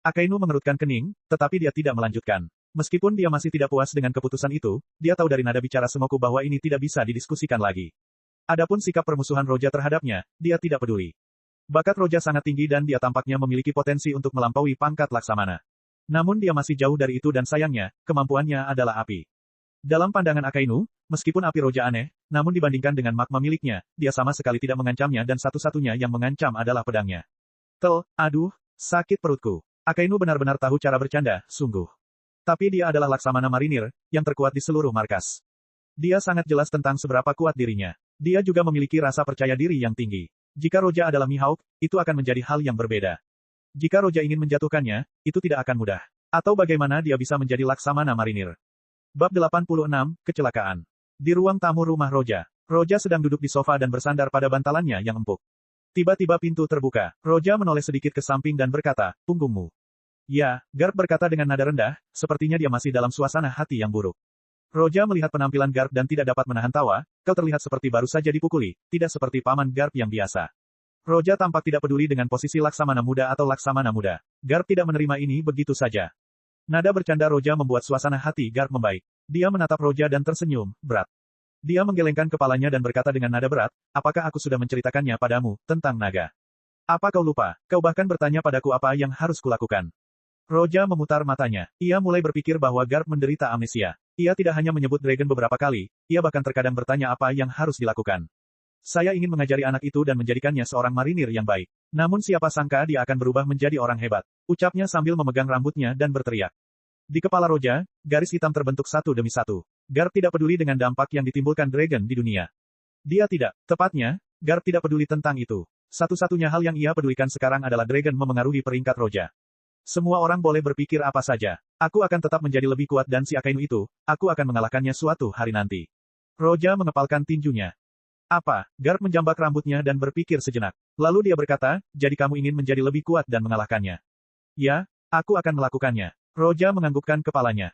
Akainu mengerutkan kening, tetapi dia tidak melanjutkan. Meskipun dia masih tidak puas dengan keputusan itu, dia tahu dari nada bicara Sengoku bahwa ini tidak bisa didiskusikan lagi. Adapun sikap permusuhan Roja terhadapnya, dia tidak peduli. Bakat Roja sangat tinggi dan dia tampaknya memiliki potensi untuk melampaui pangkat Laksamana. Namun dia masih jauh dari itu dan sayangnya, kemampuannya adalah api. Dalam pandangan Akainu, meskipun api Roja aneh, namun dibandingkan dengan magma miliknya, dia sama sekali tidak mengancamnya dan satu-satunya yang mengancam adalah pedangnya. Aduh, sakit perutku. Akainu benar-benar tahu cara bercanda, sungguh. Tapi dia adalah Laksamana marinir, yang terkuat di seluruh markas. Dia sangat jelas tentang seberapa kuat dirinya. Dia juga memiliki rasa percaya diri yang tinggi. Jika Roja adalah Mihawk, itu akan menjadi hal yang berbeda. Jika Roja ingin menjatuhkannya, itu tidak akan mudah. Atau bagaimana dia bisa menjadi Laksamana marinir. Bab 86, Kecelakaan. Di ruang tamu rumah Roja. Roja sedang duduk di sofa dan bersandar pada bantalannya yang empuk. Tiba-tiba pintu terbuka. Roja menoleh sedikit ke samping dan berkata, punggungmu. Ya, Garp berkata dengan nada rendah, sepertinya dia masih dalam suasana hati yang buruk. Roja melihat penampilan Garp dan tidak dapat menahan tawa, kau terlihat seperti baru saja dipukuli, tidak seperti paman Garp yang biasa. Roja tampak tidak peduli dengan posisi Laksamana muda atau Laksamana muda. Garp tidak menerima ini begitu saja. Nada bercanda Roja membuat suasana hati Garp membaik. Dia menatap Roja dan tersenyum, berat. Dia menggelengkan kepalanya dan berkata dengan nada berat, apakah aku sudah menceritakannya padamu, tentang naga? Apa kau lupa? Kau bahkan bertanya padaku apa yang harus kulakukan. Roja memutar matanya. Ia mulai berpikir bahwa Garp menderita amnesia. Ia tidak hanya menyebut Dragon beberapa kali, ia bahkan terkadang bertanya apa yang harus dilakukan. Saya ingin mengajari anak itu dan menjadikannya seorang marinir yang baik. Namun siapa sangka dia akan berubah menjadi orang hebat. Ucapnya sambil memegang rambutnya dan berteriak. Di kepala Roja, garis hitam terbentuk satu demi satu. Garp tidak peduli dengan dampak yang ditimbulkan Dragon di dunia. Dia tidak. Tepatnya, Garp tidak peduli tentang itu. Satu-satunya hal yang ia pedulikan sekarang adalah Dragon memengaruhi peringkat Roja. Semua orang boleh berpikir apa saja. Aku akan tetap menjadi lebih kuat dan si Akainu itu, aku akan mengalahkannya suatu hari nanti. Roja mengepalkan tinjunya. Apa? Garp menjambak rambutnya dan berpikir sejenak. Lalu dia berkata, jadi kamu ingin menjadi lebih kuat dan mengalahkannya. Ya, aku akan melakukannya. Roja menganggukkan kepalanya.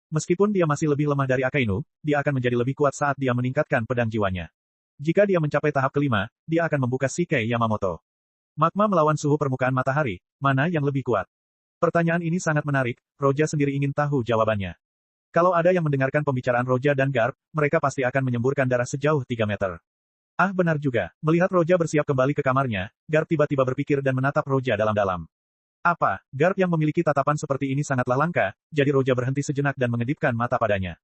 Meskipun dia masih lebih lemah dari Akainu, dia akan menjadi lebih kuat saat dia meningkatkan pedang jiwanya. Jika dia mencapai tahap kelima, dia akan membuka Shikei Yamamoto. Magma melawan suhu permukaan matahari, mana yang lebih kuat? Pertanyaan ini sangat menarik, Roja sendiri ingin tahu jawabannya. Kalau ada yang mendengarkan pembicaraan Roja dan Garp, mereka pasti akan menyemburkan darah sejauh 3 meter. Ah benar juga, melihat Roja bersiap kembali ke kamarnya, Garp tiba-tiba berpikir dan menatap Roja dalam-dalam. Apa, Garp yang memiliki tatapan seperti ini sangatlah langka, jadi Roja berhenti sejenak dan mengedipkan mata padanya.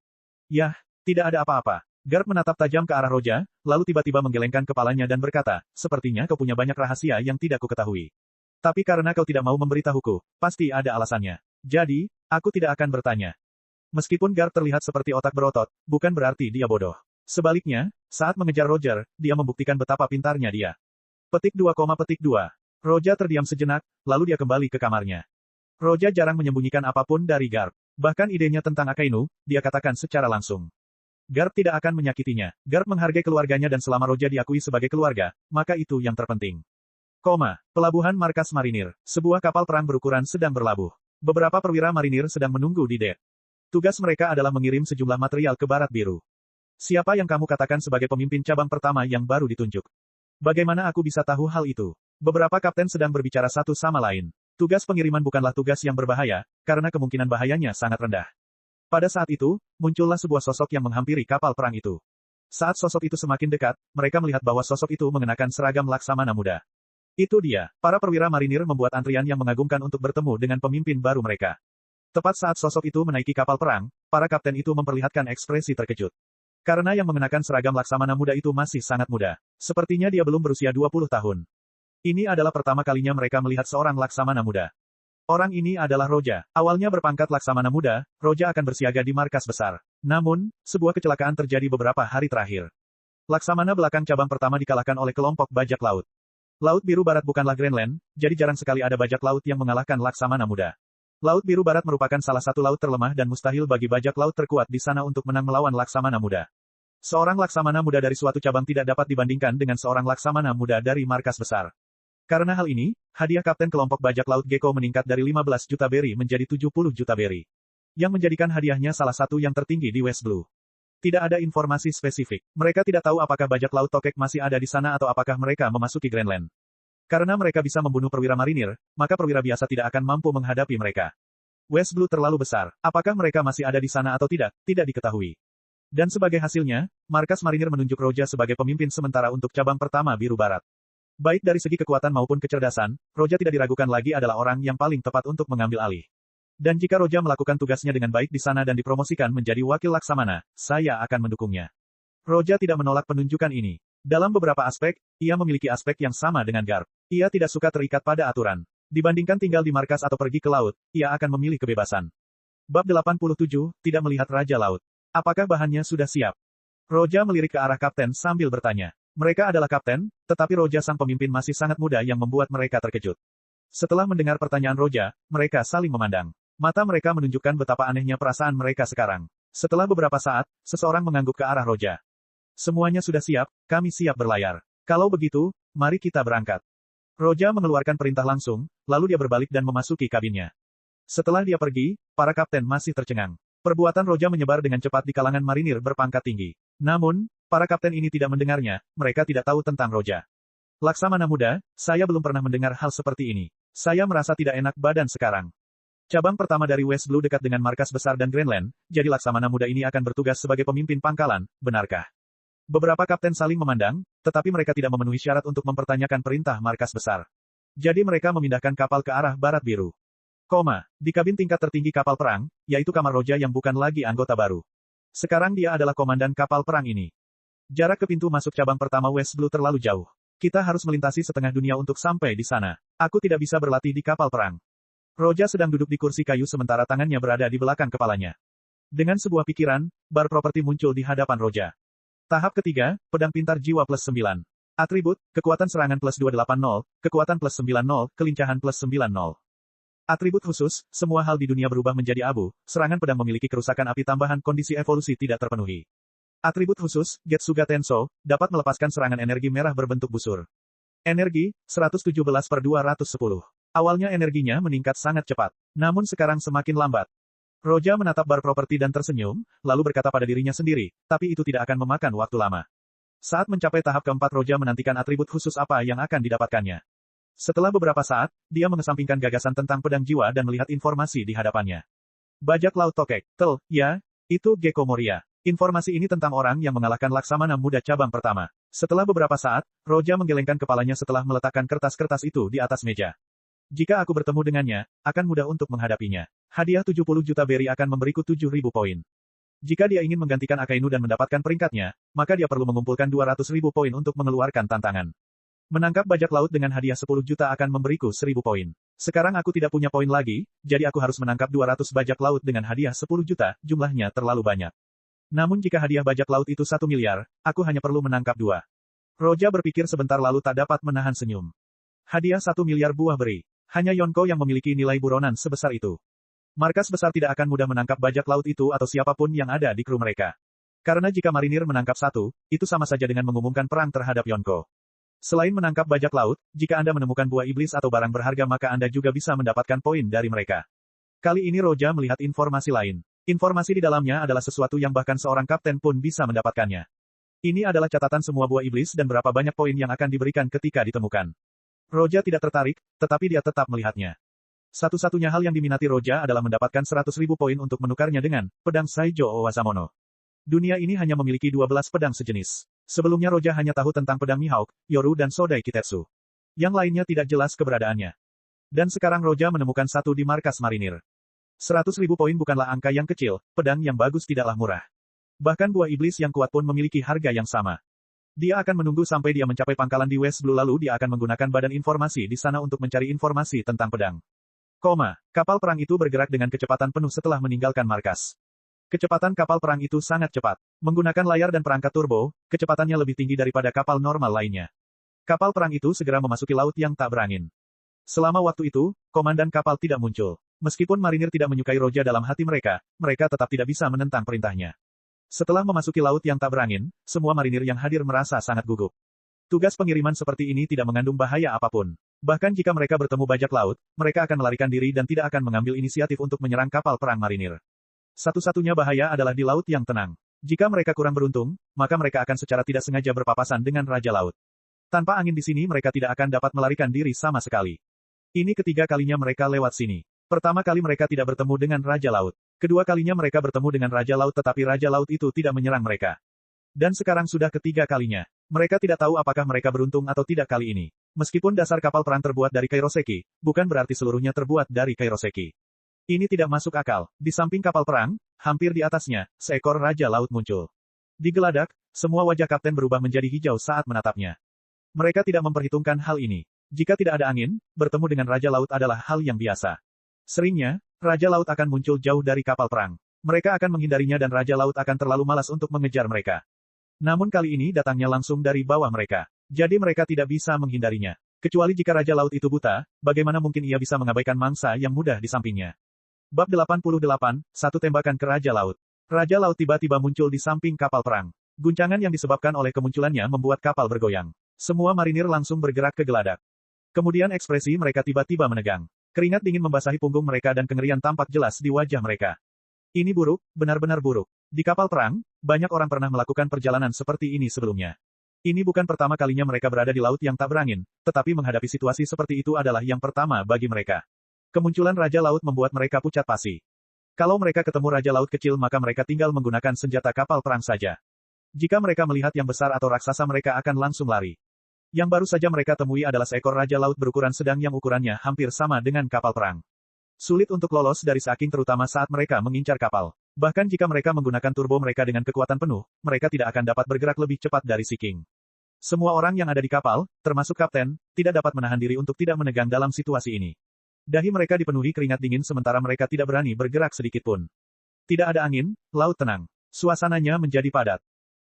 Yah, tidak ada apa-apa. Garp menatap tajam ke arah Roja, lalu tiba-tiba menggelengkan kepalanya dan berkata, sepertinya kau punya banyak rahasia yang tidak kuketahui. Tapi karena kau tidak mau memberitahuku, pasti ada alasannya. Jadi, aku tidak akan bertanya. Meskipun Garp terlihat seperti otak berotot, bukan berarti dia bodoh. Sebaliknya, saat mengejar Roger, dia membuktikan betapa pintarnya dia. Petik 2, petik 2. Roja terdiam sejenak, lalu dia kembali ke kamarnya. Roja jarang menyembunyikan apapun dari Garp. Bahkan idenya tentang Akainu, dia katakan secara langsung. Garp tidak akan menyakitinya. Garp menghargai keluarganya dan selama Roja diakui sebagai keluarga, maka itu yang terpenting. Pelabuhan Markas Marinir. Sebuah kapal perang berukuran sedang berlabuh. Beberapa perwira marinir sedang menunggu di dek. Tugas mereka adalah mengirim sejumlah material ke Barat Biru. Siapa yang kamu katakan sebagai pemimpin cabang pertama yang baru ditunjuk? Bagaimana aku bisa tahu hal itu? Beberapa kapten sedang berbicara satu sama lain. Tugas pengiriman bukanlah tugas yang berbahaya, karena kemungkinan bahayanya sangat rendah. Pada saat itu, muncullah sebuah sosok yang menghampiri kapal perang itu. Saat sosok itu semakin dekat, mereka melihat bahwa sosok itu mengenakan seragam Laksamana muda. Itu dia, para perwira marinir membuat antrian yang mengagumkan untuk bertemu dengan pemimpin baru mereka. Tepat saat sosok itu menaiki kapal perang, para kapten itu memperlihatkan ekspresi terkejut. Karena yang mengenakan seragam Laksamana muda itu masih sangat muda. Sepertinya dia belum berusia 20 tahun. Ini adalah pertama kalinya mereka melihat seorang Laksamana muda. Orang ini adalah Roja. Awalnya berpangkat Laksamana muda, Roja akan bersiaga di markas besar. Namun, sebuah kecelakaan terjadi beberapa hari terakhir. Laksamana belakang cabang pertama dikalahkan oleh kelompok bajak laut. Laut Biru Barat bukanlah Greenland, jadi jarang sekali ada bajak laut yang mengalahkan Laksamana muda. Laut Biru Barat merupakan salah satu laut terlemah dan mustahil bagi bajak laut terkuat di sana untuk menang melawan Laksamana muda. Seorang Laksamana muda dari suatu cabang tidak dapat dibandingkan dengan seorang Laksamana muda dari markas besar. Karena hal ini, hadiah kapten kelompok bajak laut Gecko meningkat dari 15 juta beri menjadi 70 juta beri. Yang menjadikan hadiahnya salah satu yang tertinggi di West Blue. Tidak ada informasi spesifik. Mereka tidak tahu apakah bajak laut Tokek masih ada di sana atau apakah mereka memasuki Greenland. Karena mereka bisa membunuh perwira marinir, maka perwira biasa tidak akan mampu menghadapi mereka. West Blue terlalu besar. Apakah mereka masih ada di sana atau tidak diketahui. Dan sebagai hasilnya, markas marinir menunjuk Roja sebagai pemimpin sementara untuk cabang pertama Biru Barat. Baik dari segi kekuatan maupun kecerdasan, Roja tidak diragukan lagi adalah orang yang paling tepat untuk mengambil alih. Dan jika Roja melakukan tugasnya dengan baik di sana dan dipromosikan menjadi wakil Laksamana, saya akan mendukungnya. Roja tidak menolak penunjukan ini. Dalam beberapa aspek, ia memiliki aspek yang sama dengan Garp. Ia tidak suka terikat pada aturan. Dibandingkan tinggal di markas atau pergi ke laut, ia akan memilih kebebasan. Bab 87, tidak melihat Raja Laut. Apakah bahannya sudah siap? Roja melirik ke arah kapten sambil bertanya. Mereka adalah kapten, tetapi Roja sang pemimpin masih sangat muda yang membuat mereka terkejut. Setelah mendengar pertanyaan Roja, mereka saling memandang. Mata mereka menunjukkan betapa anehnya perasaan mereka sekarang. Setelah beberapa saat, seseorang mengangguk ke arah Roja. Semuanya sudah siap, kami siap berlayar. Kalau begitu, mari kita berangkat. Roja mengeluarkan perintah langsung, lalu dia berbalik dan memasuki kabinnya. Setelah dia pergi, para kapten masih tercengang. Perbuatan Roja menyebar dengan cepat di kalangan marinir berpangkat tinggi. Namun, para kapten ini tidak mendengarnya, mereka tidak tahu tentang Roja. Laksamana muda, saya belum pernah mendengar hal seperti ini. Saya merasa tidak enak badan sekarang. Cabang pertama dari West Blue dekat dengan markas besar dan Greenland, jadi Laksamana muda ini akan bertugas sebagai pemimpin pangkalan, benarkah? Beberapa kapten saling memandang, tetapi mereka tidak memenuhi syarat untuk mempertanyakan perintah markas besar. Jadi mereka memindahkan kapal ke arah Barat Biru. Di kabin tingkat tertinggi kapal perang, yaitu kamar Roja yang bukan lagi anggota baru. Sekarang dia adalah komandan kapal perang ini. Jarak ke pintu masuk cabang pertama West Blue terlalu jauh. Kita harus melintasi setengah dunia untuk sampai di sana. Aku tidak bisa berlatih di kapal perang. Roja sedang duduk di kursi kayu sementara tangannya berada di belakang kepalanya. Dengan sebuah pikiran, bar properti muncul di hadapan Roja. Tahap ketiga, pedang pintar jiwa plus 9. Atribut, kekuatan serangan plus 280, kekuatan plus 90, kelincahan plus 90. Atribut khusus, semua hal di dunia berubah menjadi abu, serangan pedang memiliki kerusakan api tambahan kondisi evolusi tidak terpenuhi. Atribut khusus, Getsuga Tenso, dapat melepaskan serangan energi merah berbentuk busur. Energi, 117/210. Awalnya energinya meningkat sangat cepat, namun sekarang semakin lambat. Roja menatap bar properti dan tersenyum, lalu berkata pada dirinya sendiri, tapi itu tidak akan memakan waktu lama. Saat mencapai tahap keempat Roja menantikan atribut khusus apa yang akan didapatkannya. Setelah beberapa saat, dia mengesampingkan gagasan tentang pedang jiwa dan melihat informasi di hadapannya. Bajak laut tokek. Ya, itu Gecko Moria. Informasi ini tentang orang yang mengalahkan Laksamana Muda cabang pertama. Setelah beberapa saat, Roja menggelengkan kepalanya setelah meletakkan kertas-kertas itu di atas meja. Jika aku bertemu dengannya, akan mudah untuk menghadapinya. Hadiah 70 juta beri akan memberiku 7.000 poin. Jika dia ingin menggantikan Akainu dan mendapatkan peringkatnya, maka dia perlu mengumpulkan 200.000 poin untuk mengeluarkan tantangan. Menangkap bajak laut dengan hadiah 10 juta akan memberiku 1.000 poin. Sekarang aku tidak punya poin lagi, jadi aku harus menangkap 200 bajak laut dengan hadiah 10 juta, jumlahnya terlalu banyak. Namun jika hadiah bajak laut itu 1 miliar, aku hanya perlu menangkap 2. Roja berpikir sebentar lalu tak dapat menahan senyum. Hadiah 1 miliar buah beri. Hanya Yonko yang memiliki nilai buronan sebesar itu. Markas besar tidak akan mudah menangkap bajak laut itu atau siapapun yang ada di kru mereka. Karena jika marinir menangkap satu, itu sama saja dengan mengumumkan perang terhadap Yonko. Selain menangkap bajak laut, jika Anda menemukan buah iblis atau barang berharga maka Anda juga bisa mendapatkan poin dari mereka. Kali ini Roja melihat informasi lain. Informasi di dalamnya adalah sesuatu yang bahkan seorang kapten pun bisa mendapatkannya. Ini adalah catatan semua buah iblis dan berapa banyak poin yang akan diberikan ketika ditemukan. Roja tidak tertarik, tetapi dia tetap melihatnya. Satu-satunya hal yang diminati Roja adalah mendapatkan 100.000 poin untuk menukarnya dengan pedang Saijo Owasamono. Dunia ini hanya memiliki 12 pedang sejenis. Sebelumnya Roja hanya tahu tentang pedang Mihawk, Yoru dan Sodai Kitetsu. Yang lainnya tidak jelas keberadaannya. Dan sekarang Roja menemukan satu di markas marinir. 100.000 poin bukanlah angka yang kecil, pedang yang bagus tidaklah murah. Bahkan buah iblis yang kuat pun memiliki harga yang sama. Dia akan menunggu sampai dia mencapai pangkalan di West Blue lalu dia akan menggunakan badan informasi di sana untuk mencari informasi tentang pedang. Kapal perang itu bergerak dengan kecepatan penuh setelah meninggalkan markas. Kecepatan kapal perang itu sangat cepat. Menggunakan layar dan perangkat turbo, kecepatannya lebih tinggi daripada kapal normal lainnya. Kapal perang itu segera memasuki laut yang tak berangin. Selama waktu itu, komandan kapal tidak muncul. Meskipun marinir tidak menyukai Roja dalam hati mereka, mereka tetap tidak bisa menentang perintahnya. Setelah memasuki laut yang tak berangin, semua marinir yang hadir merasa sangat gugup. Tugas pengiriman seperti ini tidak mengandung bahaya apapun. Bahkan jika mereka bertemu bajak laut, mereka akan melarikan diri dan tidak akan mengambil inisiatif untuk menyerang kapal perang marinir. Satu-satunya bahaya adalah di laut yang tenang. Jika mereka kurang beruntung, maka mereka akan secara tidak sengaja berpapasan dengan Raja Laut. Tanpa angin di sini mereka tidak akan dapat melarikan diri sama sekali. Ini ketiga kalinya mereka lewat sini. Pertama kali mereka tidak bertemu dengan Raja Laut. Kedua kalinya mereka bertemu dengan Raja Laut tetapi Raja Laut itu tidak menyerang mereka. Dan sekarang sudah ketiga kalinya. Mereka tidak tahu apakah mereka beruntung atau tidak kali ini. Meskipun dasar kapal perang terbuat dari kairoseki, bukan berarti seluruhnya terbuat dari kairoseki. Ini tidak masuk akal. Di samping kapal perang, hampir di atasnya, seekor Raja Laut muncul. Di geladak, semua wajah kapten berubah menjadi hijau saat menatapnya. Mereka tidak memperhitungkan hal ini. Jika tidak ada angin, bertemu dengan Raja Laut adalah hal yang biasa. Seringnya, Raja Laut akan muncul jauh dari kapal perang. Mereka akan menghindarinya dan Raja Laut akan terlalu malas untuk mengejar mereka. Namun kali ini datangnya langsung dari bawah mereka. Jadi mereka tidak bisa menghindarinya. Kecuali jika Raja Laut itu buta, bagaimana mungkin ia bisa mengabaikan mangsa yang mudah di sampingnya. Bab 88, satu tembakan ke Raja Laut. Raja Laut tiba-tiba muncul di samping kapal perang. Guncangan yang disebabkan oleh kemunculannya membuat kapal bergoyang. Semua marinir langsung bergerak ke geladak. Kemudian ekspresi mereka tiba-tiba menegang. Keringat dingin membasahi punggung mereka dan kengerian tampak jelas di wajah mereka. Ini buruk, benar-benar buruk. Di kapal perang, banyak orang pernah melakukan perjalanan seperti ini sebelumnya. Ini bukan pertama kalinya mereka berada di laut yang tak berangin, tetapi menghadapi situasi seperti itu adalah yang pertama bagi mereka. Kemunculan Raja Laut membuat mereka pucat pasi. Kalau mereka ketemu Raja Laut kecil maka mereka tinggal menggunakan senjata kapal perang saja. Jika mereka melihat yang besar atau raksasa mereka akan langsung lari. Yang baru saja mereka temui adalah seekor Raja Laut berukuran sedang yang ukurannya hampir sama dengan kapal perang. Sulit untuk lolos dari Saking terutama saat mereka mengincar kapal. Bahkan jika mereka menggunakan turbo mereka dengan kekuatan penuh, mereka tidak akan dapat bergerak lebih cepat dari Saking. Semua orang yang ada di kapal, termasuk kapten, tidak dapat menahan diri untuk tidak menegang dalam situasi ini. Dahi mereka dipenuhi keringat dingin sementara mereka tidak berani bergerak sedikit pun. Tidak ada angin, laut tenang. Suasananya menjadi padat.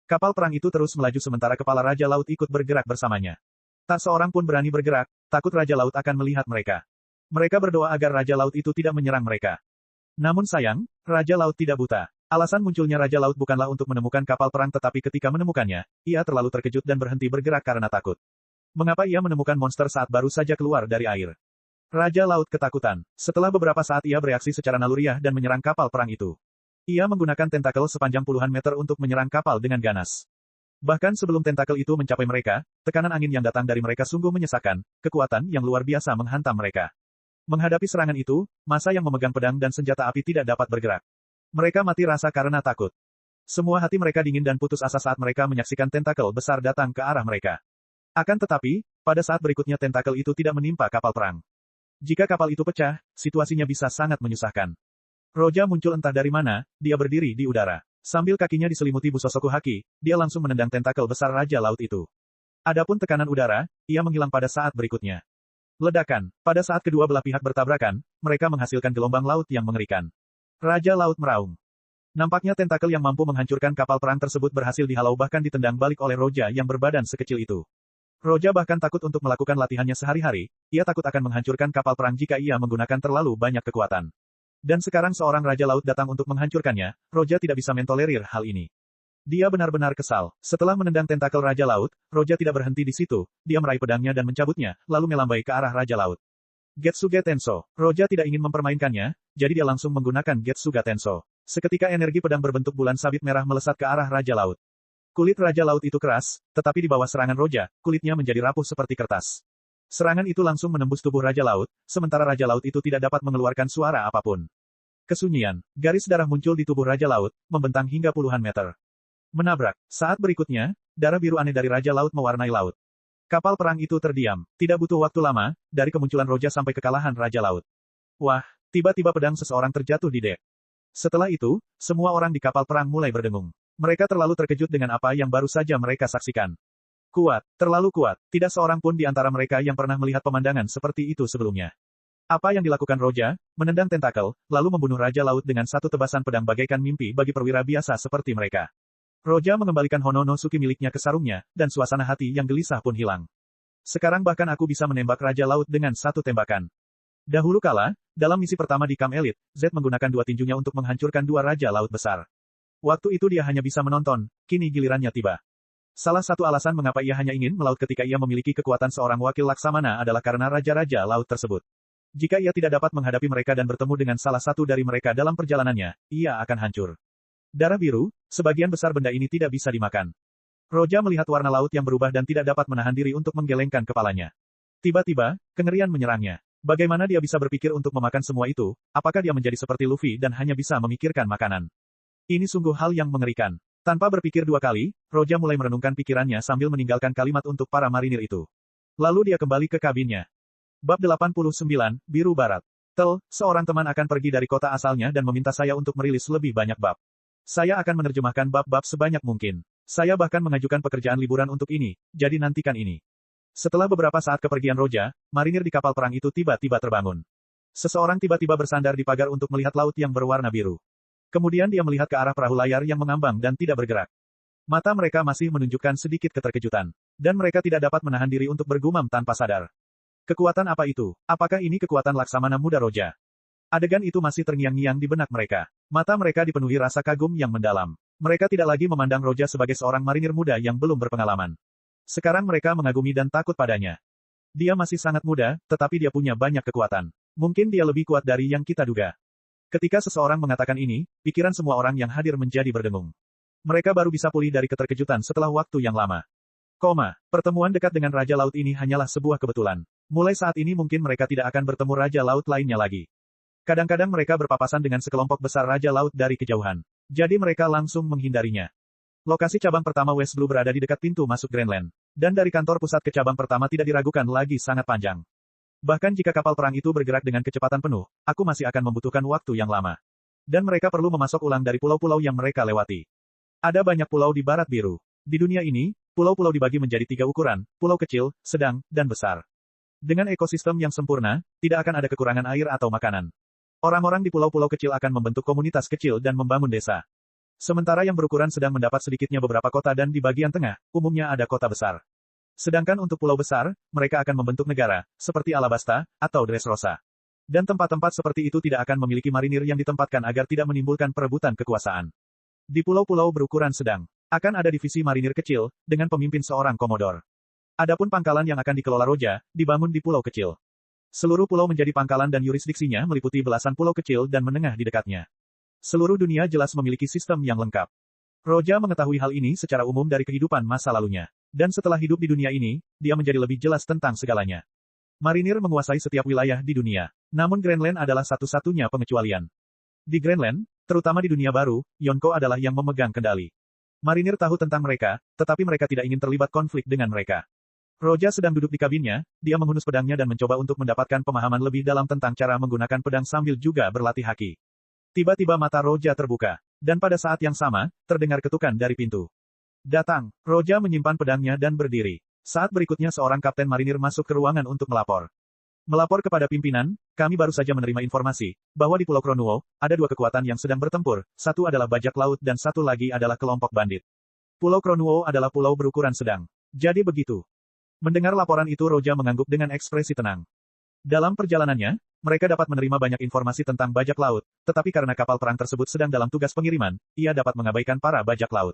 Kapal perang itu terus melaju sementara kepala Raja Laut ikut bergerak bersamanya. Tak seorang pun berani bergerak, takut Raja Laut akan melihat mereka. Mereka berdoa agar Raja Laut itu tidak menyerang mereka. Namun sayang, Raja Laut tidak buta. Alasan munculnya Raja Laut bukanlah untuk menemukan kapal perang tetapi ketika menemukannya, ia terlalu terkejut dan berhenti bergerak karena takut. Mengapa ia menemukan monster saat baru saja keluar dari air? Raja Laut ketakutan. Setelah beberapa saat ia bereaksi secara naluriah dan menyerang kapal perang itu. Ia menggunakan tentakel sepanjang puluhan meter untuk menyerang kapal dengan ganas. Bahkan sebelum tentakel itu mencapai mereka, tekanan angin yang datang dari mereka sungguh menyesakkan, kekuatan yang luar biasa menghantam mereka. Menghadapi serangan itu, massa yang memegang pedang dan senjata api tidak dapat bergerak. Mereka mati rasa karena takut. Semua hati mereka dingin dan putus asa saat mereka menyaksikan tentakel besar datang ke arah mereka. Akan tetapi, pada saat berikutnya tentakel itu tidak menimpa kapal perang. Jika kapal itu pecah, situasinya bisa sangat menyusahkan. Roja muncul entah dari mana, dia berdiri di udara. Sambil kakinya diselimuti busosoku haki, dia langsung menendang tentakel besar Raja Laut itu. Adapun tekanan udara, ia menghilang pada saat berikutnya. Ledakan, pada saat kedua belah pihak bertabrakan, mereka menghasilkan gelombang laut yang mengerikan. Raja Laut meraung. Nampaknya tentakel yang mampu menghancurkan kapal perang tersebut berhasil dihalau bahkan ditendang balik oleh Roja yang berbadan sekecil itu. Roja bahkan takut untuk melakukan latihannya sehari-hari, ia takut akan menghancurkan kapal perang jika ia menggunakan terlalu banyak kekuatan. Dan sekarang seorang Raja Laut datang untuk menghancurkannya, Roja tidak bisa mentolerir hal ini. Dia benar-benar kesal. Setelah menendang tentakel Raja Laut, Roja tidak berhenti di situ, dia meraih pedangnya dan mencabutnya, lalu melambai ke arah Raja Laut. Getsuga Tenso. Roja tidak ingin mempermainkannya, jadi dia langsung menggunakan Getsuga Tenso. Seketika energi pedang berbentuk bulan sabit merah melesat ke arah Raja Laut. Kulit Raja Laut itu keras, tetapi di bawah serangan Roja, kulitnya menjadi rapuh seperti kertas. Serangan itu langsung menembus tubuh Raja Laut, sementara Raja Laut itu tidak dapat mengeluarkan suara apapun. Kesunyian, garis darah muncul di tubuh Raja Laut, membentang hingga puluhan meter. Menabrak. Saat berikutnya, darah biru aneh dari Raja Laut mewarnai laut. Kapal perang itu terdiam. Tidak butuh waktu lama, dari kemunculan Roja sampai kekalahan Raja Laut. Wah, tiba-tiba pedang seseorang terjatuh di dek. Setelah itu, semua orang di kapal perang mulai berdengung. Mereka terlalu terkejut dengan apa yang baru saja mereka saksikan. Kuat, terlalu kuat, tidak seorang pun di antara mereka yang pernah melihat pemandangan seperti itu sebelumnya. Apa yang dilakukan Roja, menendang tentakel, lalu membunuh Raja Laut dengan satu tebasan pedang bagaikan mimpi bagi perwira biasa seperti mereka. Roja mengembalikan Hononosuke miliknya ke sarungnya, dan suasana hati yang gelisah pun hilang. Sekarang bahkan aku bisa menembak Raja Laut dengan satu tembakan. Dahulu kala, dalam misi pertama di Camp Elite, Z menggunakan dua tinjunya untuk menghancurkan dua Raja Laut besar. Waktu itu dia hanya bisa menonton, kini gilirannya tiba. Salah satu alasan mengapa ia hanya ingin melaut ketika ia memiliki kekuatan seorang wakil Laksamana adalah karena Raja-Raja Laut tersebut. Jika ia tidak dapat menghadapi mereka dan bertemu dengan salah satu dari mereka dalam perjalanannya, ia akan hancur. Darah biru, sebagian besar benda ini tidak bisa dimakan. Roja melihat warna laut yang berubah dan tidak dapat menahan diri untuk menggelengkan kepalanya. Tiba-tiba, kengerian menyerangnya. Bagaimana dia bisa berpikir untuk memakan semua itu? Apakah dia menjadi seperti Luffy dan hanya bisa memikirkan makanan? Ini sungguh hal yang mengerikan. Tanpa berpikir dua kali, Roja mulai merenungkan pikirannya sambil meninggalkan kalimat untuk para marinir itu. Lalu dia kembali ke kabinnya. Bab 89, Biru Barat. Seorang teman akan pergi dari kota asalnya dan meminta saya untuk merilis lebih banyak bab. Saya akan menerjemahkan bab-bab sebanyak mungkin. Saya bahkan mengajukan pekerjaan liburan untuk ini, jadi nantikan ini. Setelah beberapa saat kepergian Roja, marinir di kapal perang itu tiba-tiba terbangun. Seseorang tiba-tiba bersandar di pagar untuk melihat laut yang berwarna biru. Kemudian dia melihat ke arah perahu layar yang mengambang dan tidak bergerak. Mata mereka masih menunjukkan sedikit keterkejutan. Dan mereka tidak dapat menahan diri untuk bergumam tanpa sadar. Kekuatan apa itu? Apakah ini kekuatan Laksamana muda Roja? Adegan itu masih terngiang-ngiang di benak mereka. Mata mereka dipenuhi rasa kagum yang mendalam. Mereka tidak lagi memandang Roja sebagai seorang marinir muda yang belum berpengalaman. Sekarang mereka mengagumi dan takut padanya. Dia masih sangat muda, tetapi dia punya banyak kekuatan. Mungkin dia lebih kuat dari yang kita duga. Ketika seseorang mengatakan ini, pikiran semua orang yang hadir menjadi berdengung. Mereka baru bisa pulih dari keterkejutan setelah waktu yang lama. Pertemuan dekat dengan Raja Laut ini hanyalah sebuah kebetulan. Mulai saat ini mungkin mereka tidak akan bertemu Raja Laut lainnya lagi. Kadang-kadang mereka berpapasan dengan sekelompok besar Raja Laut dari kejauhan. Jadi mereka langsung menghindarinya. Lokasi cabang pertama West Blue berada di dekat pintu masuk Greenland. Dan dari kantor pusat ke cabang pertama tidak diragukan lagi sangat panjang. Bahkan jika kapal perang itu bergerak dengan kecepatan penuh, aku masih akan membutuhkan waktu yang lama. Dan mereka perlu memasok ulang dari pulau-pulau yang mereka lewati. Ada banyak pulau di Barat Biru. Di dunia ini, pulau-pulau dibagi menjadi 3 ukuran, pulau kecil, sedang, dan besar. Dengan ekosistem yang sempurna, tidak akan ada kekurangan air atau makanan. Orang-orang di pulau-pulau kecil akan membentuk komunitas kecil dan membangun desa. Sementara yang berukuran sedang mendapat sedikitnya beberapa kota dan di bagian tengah, umumnya ada kota besar. Sedangkan untuk pulau besar, mereka akan membentuk negara, seperti Alabasta, atau Dressrosa. Dan tempat-tempat seperti itu tidak akan memiliki marinir yang ditempatkan agar tidak menimbulkan perebutan kekuasaan. Di pulau-pulau berukuran sedang, akan ada divisi marinir kecil, dengan pemimpin seorang komodor. Adapun pangkalan yang akan dikelola Roja, dibangun di pulau kecil. Seluruh pulau menjadi pangkalan dan yurisdiksinya meliputi belasan pulau kecil dan menengah di dekatnya. Seluruh dunia jelas memiliki sistem yang lengkap. Roja mengetahui hal ini secara umum dari kehidupan masa lalunya. Dan setelah hidup di dunia ini, dia menjadi lebih jelas tentang segalanya. Marinir menguasai setiap wilayah di dunia. Namun Greenland adalah satu-satunya pengecualian. Di Greenland, terutama di dunia baru, Yonko adalah yang memegang kendali. Marinir tahu tentang mereka, tetapi mereka tidak ingin terlibat konflik dengan mereka. Roja sedang duduk di kabinnya, dia menghunus pedangnya dan mencoba untuk mendapatkan pemahaman lebih dalam tentang cara menggunakan pedang sambil juga berlatih haki. Tiba-tiba mata Roja terbuka. Dan pada saat yang sama, terdengar ketukan dari pintu. Datang. Roja menyimpan pedangnya dan berdiri. Saat berikutnya seorang kapten marinir masuk ke ruangan untuk melapor. Melapor kepada pimpinan, kami baru saja menerima informasi, bahwa di Pulau Kronuo, ada dua kekuatan yang sedang bertempur, satu adalah bajak laut dan satu lagi adalah kelompok bandit. Pulau Kronuo adalah pulau berukuran sedang. Jadi begitu. Mendengar laporan itu Roja mengangguk dengan ekspresi tenang. Dalam perjalanannya, mereka dapat menerima banyak informasi tentang bajak laut, tetapi karena kapal perang tersebut sedang dalam tugas pengiriman, ia dapat mengabaikan para bajak laut.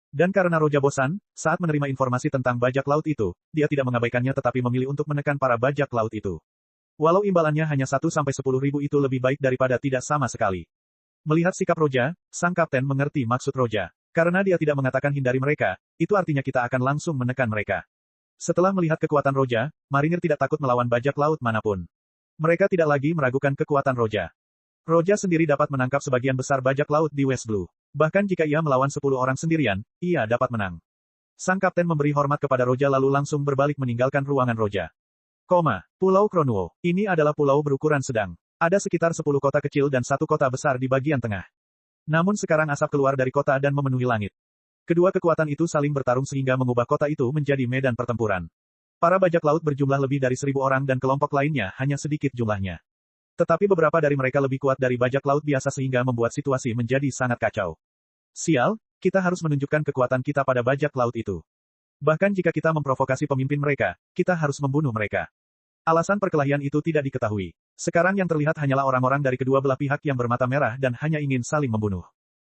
Dan karena Roja bosan, saat menerima informasi tentang bajak laut itu, dia tidak mengabaikannya tetapi memilih untuk menekan para bajak laut itu. Walau imbalannya hanya 1-10 ribu itu lebih baik daripada tidak sama sekali. Melihat sikap Roja, sang kapten mengerti maksud Roja. Karena dia tidak mengatakan hindari mereka, itu artinya kita akan langsung menekan mereka. Setelah melihat kekuatan Roja, marinir tidak takut melawan bajak laut manapun. Mereka tidak lagi meragukan kekuatan Roja. Roja sendiri dapat menangkap sebagian besar bajak laut di West Blue. Bahkan jika ia melawan 10 orang sendirian, ia dapat menang. Sang kapten memberi hormat kepada Roja lalu langsung berbalik meninggalkan ruangan Roja. Pulau Kronuo. Ini adalah pulau berukuran sedang. Ada sekitar 10 kota kecil dan 1 kota besar di bagian tengah. Namun sekarang asap keluar dari kota dan memenuhi langit. Kedua kekuatan itu saling bertarung sehingga mengubah kota itu menjadi medan pertempuran. Para bajak laut berjumlah lebih dari 1.000 orang dan kelompok lainnya hanya sedikit jumlahnya. Tetapi beberapa dari mereka lebih kuat dari bajak laut biasa sehingga membuat situasi menjadi sangat kacau. Sial, kita harus menunjukkan kekuatan kita pada bajak laut itu. Bahkan jika kita memprovokasi pemimpin mereka, kita harus membunuh mereka. Alasan perkelahian itu tidak diketahui. Sekarang yang terlihat hanyalah orang-orang dari kedua belah pihak yang bermata merah dan hanya ingin saling membunuh.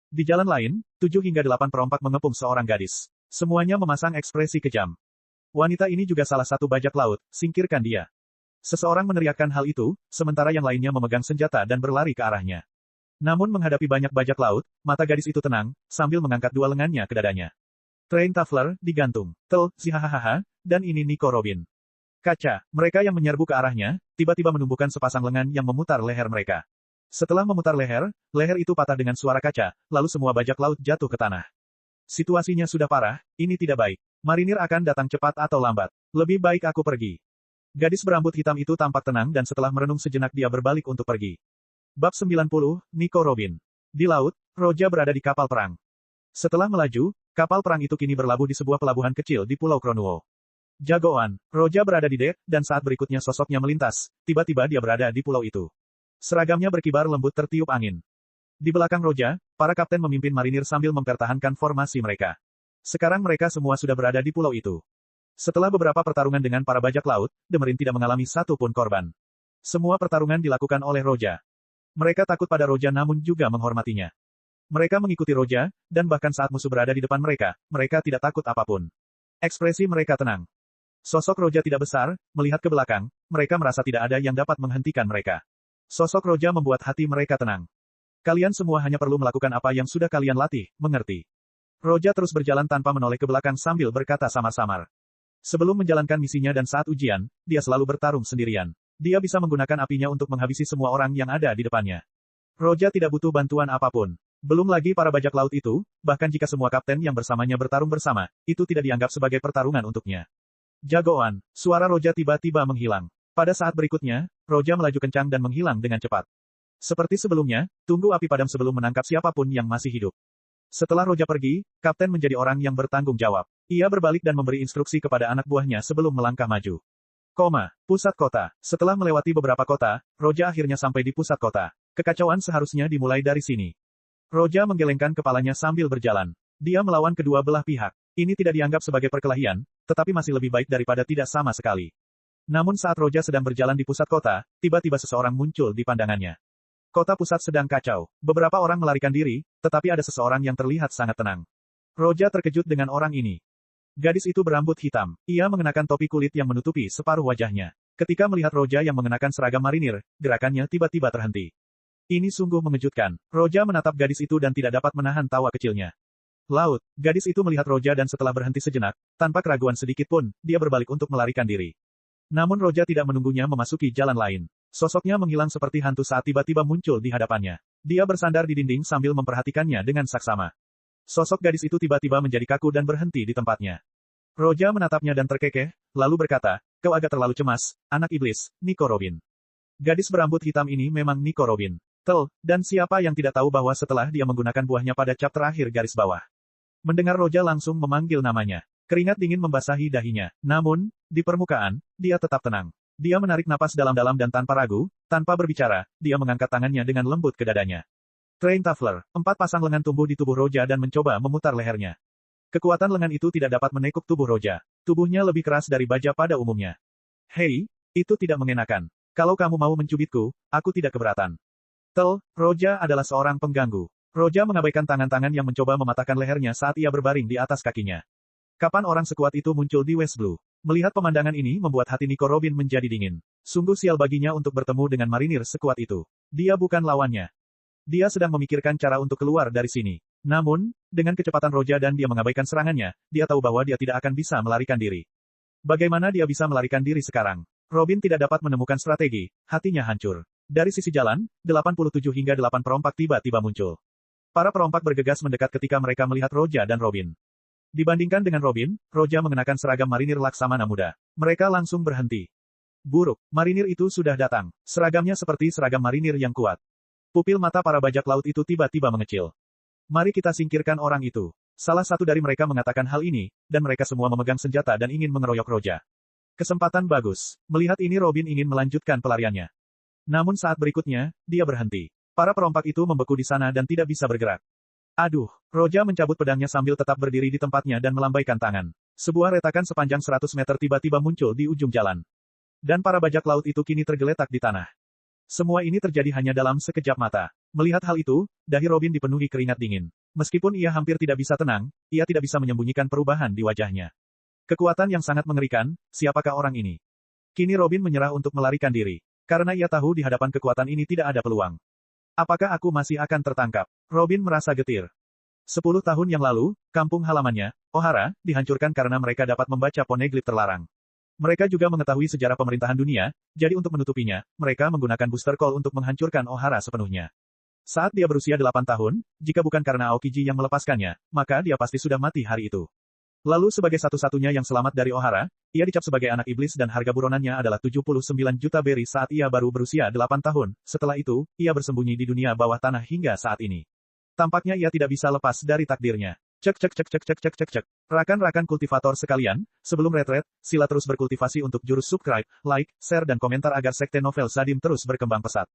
Di jalan lain, 7 hingga 8 perompak mengepung seorang gadis. Semuanya memasang ekspresi kejam. Wanita ini juga salah satu bajak laut, singkirkan dia. Seseorang meneriakkan hal itu, sementara yang lainnya memegang senjata dan berlari ke arahnya. Namun menghadapi banyak bajak laut, mata gadis itu tenang, sambil mengangkat dua lengannya ke dadanya. Train Tafler, digantung. Zihahaha, dan ini Nico Robin. Kaca, mereka yang menyerbu ke arahnya, tiba-tiba menumbuhkan sepasang lengan yang memutar leher mereka. Setelah memutar leher, leher itu patah dengan suara kaca, lalu semua bajak laut jatuh ke tanah. Situasinya sudah parah, ini tidak baik. Marinir akan datang cepat atau lambat. Lebih baik aku pergi. Gadis berambut hitam itu tampak tenang dan setelah merenung sejenak dia berbalik untuk pergi. Bab 90, Nico Robin. Di laut, Roja berada di kapal perang. Setelah melaju, kapal perang itu kini berlabuh di sebuah pelabuhan kecil di Pulau Kronuo. Jagoan, Roja berada di dek, dan saat berikutnya sosoknya melintas, tiba-tiba dia berada di pulau itu. Seragamnya berkibar lembut tertiup angin. Di belakang Roja, para kapten memimpin marinir sambil mempertahankan formasi mereka. Sekarang mereka semua sudah berada di pulau itu. Setelah beberapa pertarungan dengan para bajak laut, Demerin tidak mengalami satu pun korban. Semua pertarungan dilakukan oleh Roja. Mereka takut pada Roja namun juga menghormatinya. Mereka mengikuti Roja, dan bahkan saat musuh berada di depan mereka tidak takut apapun. Ekspresi mereka tenang. Sosok Roja tidak besar, melihat ke belakang, mereka merasa tidak ada yang dapat menghentikan mereka. Sosok Roja membuat hati mereka tenang. Kalian semua hanya perlu melakukan apa yang sudah kalian latih, mengerti? Roja terus berjalan tanpa menoleh ke belakang sambil berkata samar-samar. Sebelum menjalankan misinya dan saat ujian, dia selalu bertarung sendirian. Dia bisa menggunakan apinya untuk menghabisi semua orang yang ada di depannya. Roja tidak butuh bantuan apapun. Belum lagi para bajak laut itu, bahkan jika semua kapten yang bersamanya bertarung bersama, itu tidak dianggap sebagai pertarungan untuknya. Jagoan, suara Roja tiba-tiba menghilang. Pada saat berikutnya, Roja melaju kencang dan menghilang dengan cepat. Seperti sebelumnya, tunggu api padam sebelum menangkap siapapun yang masih hidup. Setelah Roja pergi, kapten menjadi orang yang bertanggung jawab. Ia berbalik dan memberi instruksi kepada anak buahnya sebelum melangkah maju. Pusat kota. Setelah melewati beberapa kota, Roja akhirnya sampai di pusat kota. Kekacauan seharusnya dimulai dari sini. Roja menggelengkan kepalanya sambil berjalan. Dia melawan kedua belah pihak. Ini tidak dianggap sebagai perkelahian, tetapi masih lebih baik daripada tidak sama sekali. Namun saat Roja sedang berjalan di pusat kota, tiba-tiba seseorang muncul di pandangannya. Kota pusat sedang kacau. Beberapa orang melarikan diri, tetapi ada seseorang yang terlihat sangat tenang. Roja terkejut dengan orang ini. Gadis itu berambut hitam. Ia mengenakan topi kulit yang menutupi separuh wajahnya. Ketika melihat Roja yang mengenakan seragam marinir, gerakannya tiba-tiba terhenti. Ini sungguh mengejutkan. Roja menatap gadis itu dan tidak dapat menahan tawa kecilnya. Laut, gadis itu melihat Roja dan setelah berhenti sejenak, tanpa keraguan sedikit pun, dia berbalik untuk melarikan diri. Namun Roja tidak menunggunya memasuki jalan lain. Sosoknya menghilang seperti hantu saat tiba-tiba muncul di hadapannya. Dia bersandar di dinding sambil memperhatikannya dengan saksama. Sosok gadis itu tiba-tiba menjadi kaku dan berhenti di tempatnya. Roja menatapnya dan terkekeh, lalu berkata, "Kau agak terlalu cemas, anak iblis, Nico Robin." Gadis berambut hitam ini memang Nico Robin. Dan siapa yang tidak tahu bahwa setelah dia menggunakan buahnya pada cap terakhir garis bawah. Mendengar Roja langsung memanggil namanya. Keringat dingin membasahi dahinya. Namun, di permukaan, dia tetap tenang. Dia menarik napas dalam-dalam dan tanpa ragu, tanpa berbicara, dia mengangkat tangannya dengan lembut ke dadanya. Train Tafler, 4 pasang lengan tumbuh di tubuh Roja dan mencoba memutar lehernya. Kekuatan lengan itu tidak dapat menekuk tubuh Roja. Tubuhnya lebih keras dari baja pada umumnya. Hei, itu tidak mengenakan. Kalau kamu mau mencubitku, aku tidak keberatan. Roja adalah seorang pengganggu. Roja mengabaikan tangan-tangan yang mencoba mematahkan lehernya saat ia berbaring di atas kakinya. Kapan orang sekuat itu muncul di West Blue? Melihat pemandangan ini membuat hati Nico Robin menjadi dingin. Sungguh sial baginya untuk bertemu dengan marinir sekuat itu. Dia bukan lawannya. Dia sedang memikirkan cara untuk keluar dari sini. Namun, dengan kecepatan Roja dan dia mengabaikan serangannya, dia tahu bahwa dia tidak akan bisa melarikan diri. Bagaimana dia bisa melarikan diri sekarang? Robin tidak dapat menemukan strategi, hatinya hancur. Dari sisi jalan, 87 hingga 8 perompak tiba-tiba muncul. Para perompak bergegas mendekat ketika mereka melihat Roja dan Robin. Dibandingkan dengan Robin, Roja mengenakan seragam marinir Laksamana muda. Mereka langsung berhenti. Buruk, marinir itu sudah datang. Seragamnya seperti seragam marinir yang kuat. Pupil mata para bajak laut itu tiba-tiba mengecil. Mari kita singkirkan orang itu. Salah satu dari mereka mengatakan hal ini, dan mereka semua memegang senjata dan ingin mengeroyok Roja. Kesempatan bagus. Melihat ini Robin ingin melanjutkan pelariannya. Namun saat berikutnya, dia berhenti. Para perompak itu membeku di sana dan tidak bisa bergerak. Aduh, Roja mencabut pedangnya sambil tetap berdiri di tempatnya dan melambaikan tangan. Sebuah retakan sepanjang 100 meter tiba-tiba muncul di ujung jalan. Dan para bajak laut itu kini tergeletak di tanah. Semua ini terjadi hanya dalam sekejap mata. Melihat hal itu, dahi Robin dipenuhi keringat dingin. Meskipun ia hampir tidak bisa tenang, ia tidak bisa menyembunyikan perubahan di wajahnya. Kekuatan yang sangat mengerikan, siapakah orang ini? Kini Robin menyerah untuk melarikan diri. Karena ia tahu di hadapan kekuatan ini tidak ada peluang. Apakah aku masih akan tertangkap? Robin merasa getir. 10 tahun yang lalu, kampung halamannya, O'Hara, dihancurkan karena mereka dapat membaca poneglyph terlarang. Mereka juga mengetahui sejarah pemerintahan dunia, jadi untuk menutupinya, mereka menggunakan booster call untuk menghancurkan O'Hara sepenuhnya. Saat dia berusia 8 tahun, jika bukan karena Aokiji yang melepaskannya, maka dia pasti sudah mati hari itu. Lalu sebagai satu-satunya yang selamat dari O'Hara, ia dicap sebagai anak iblis dan harga buronannya adalah 79 juta beri saat ia baru berusia 8 tahun. Setelah itu, ia bersembunyi di dunia bawah tanah hingga saat ini. Tampaknya ia tidak bisa lepas dari takdirnya. Cek. Rakan-rakan kultivator sekalian, sebelum retret, sila terus berkultivasi untuk jurus subscribe, like, share dan komentar agar sekte novel Sadim terus berkembang pesat.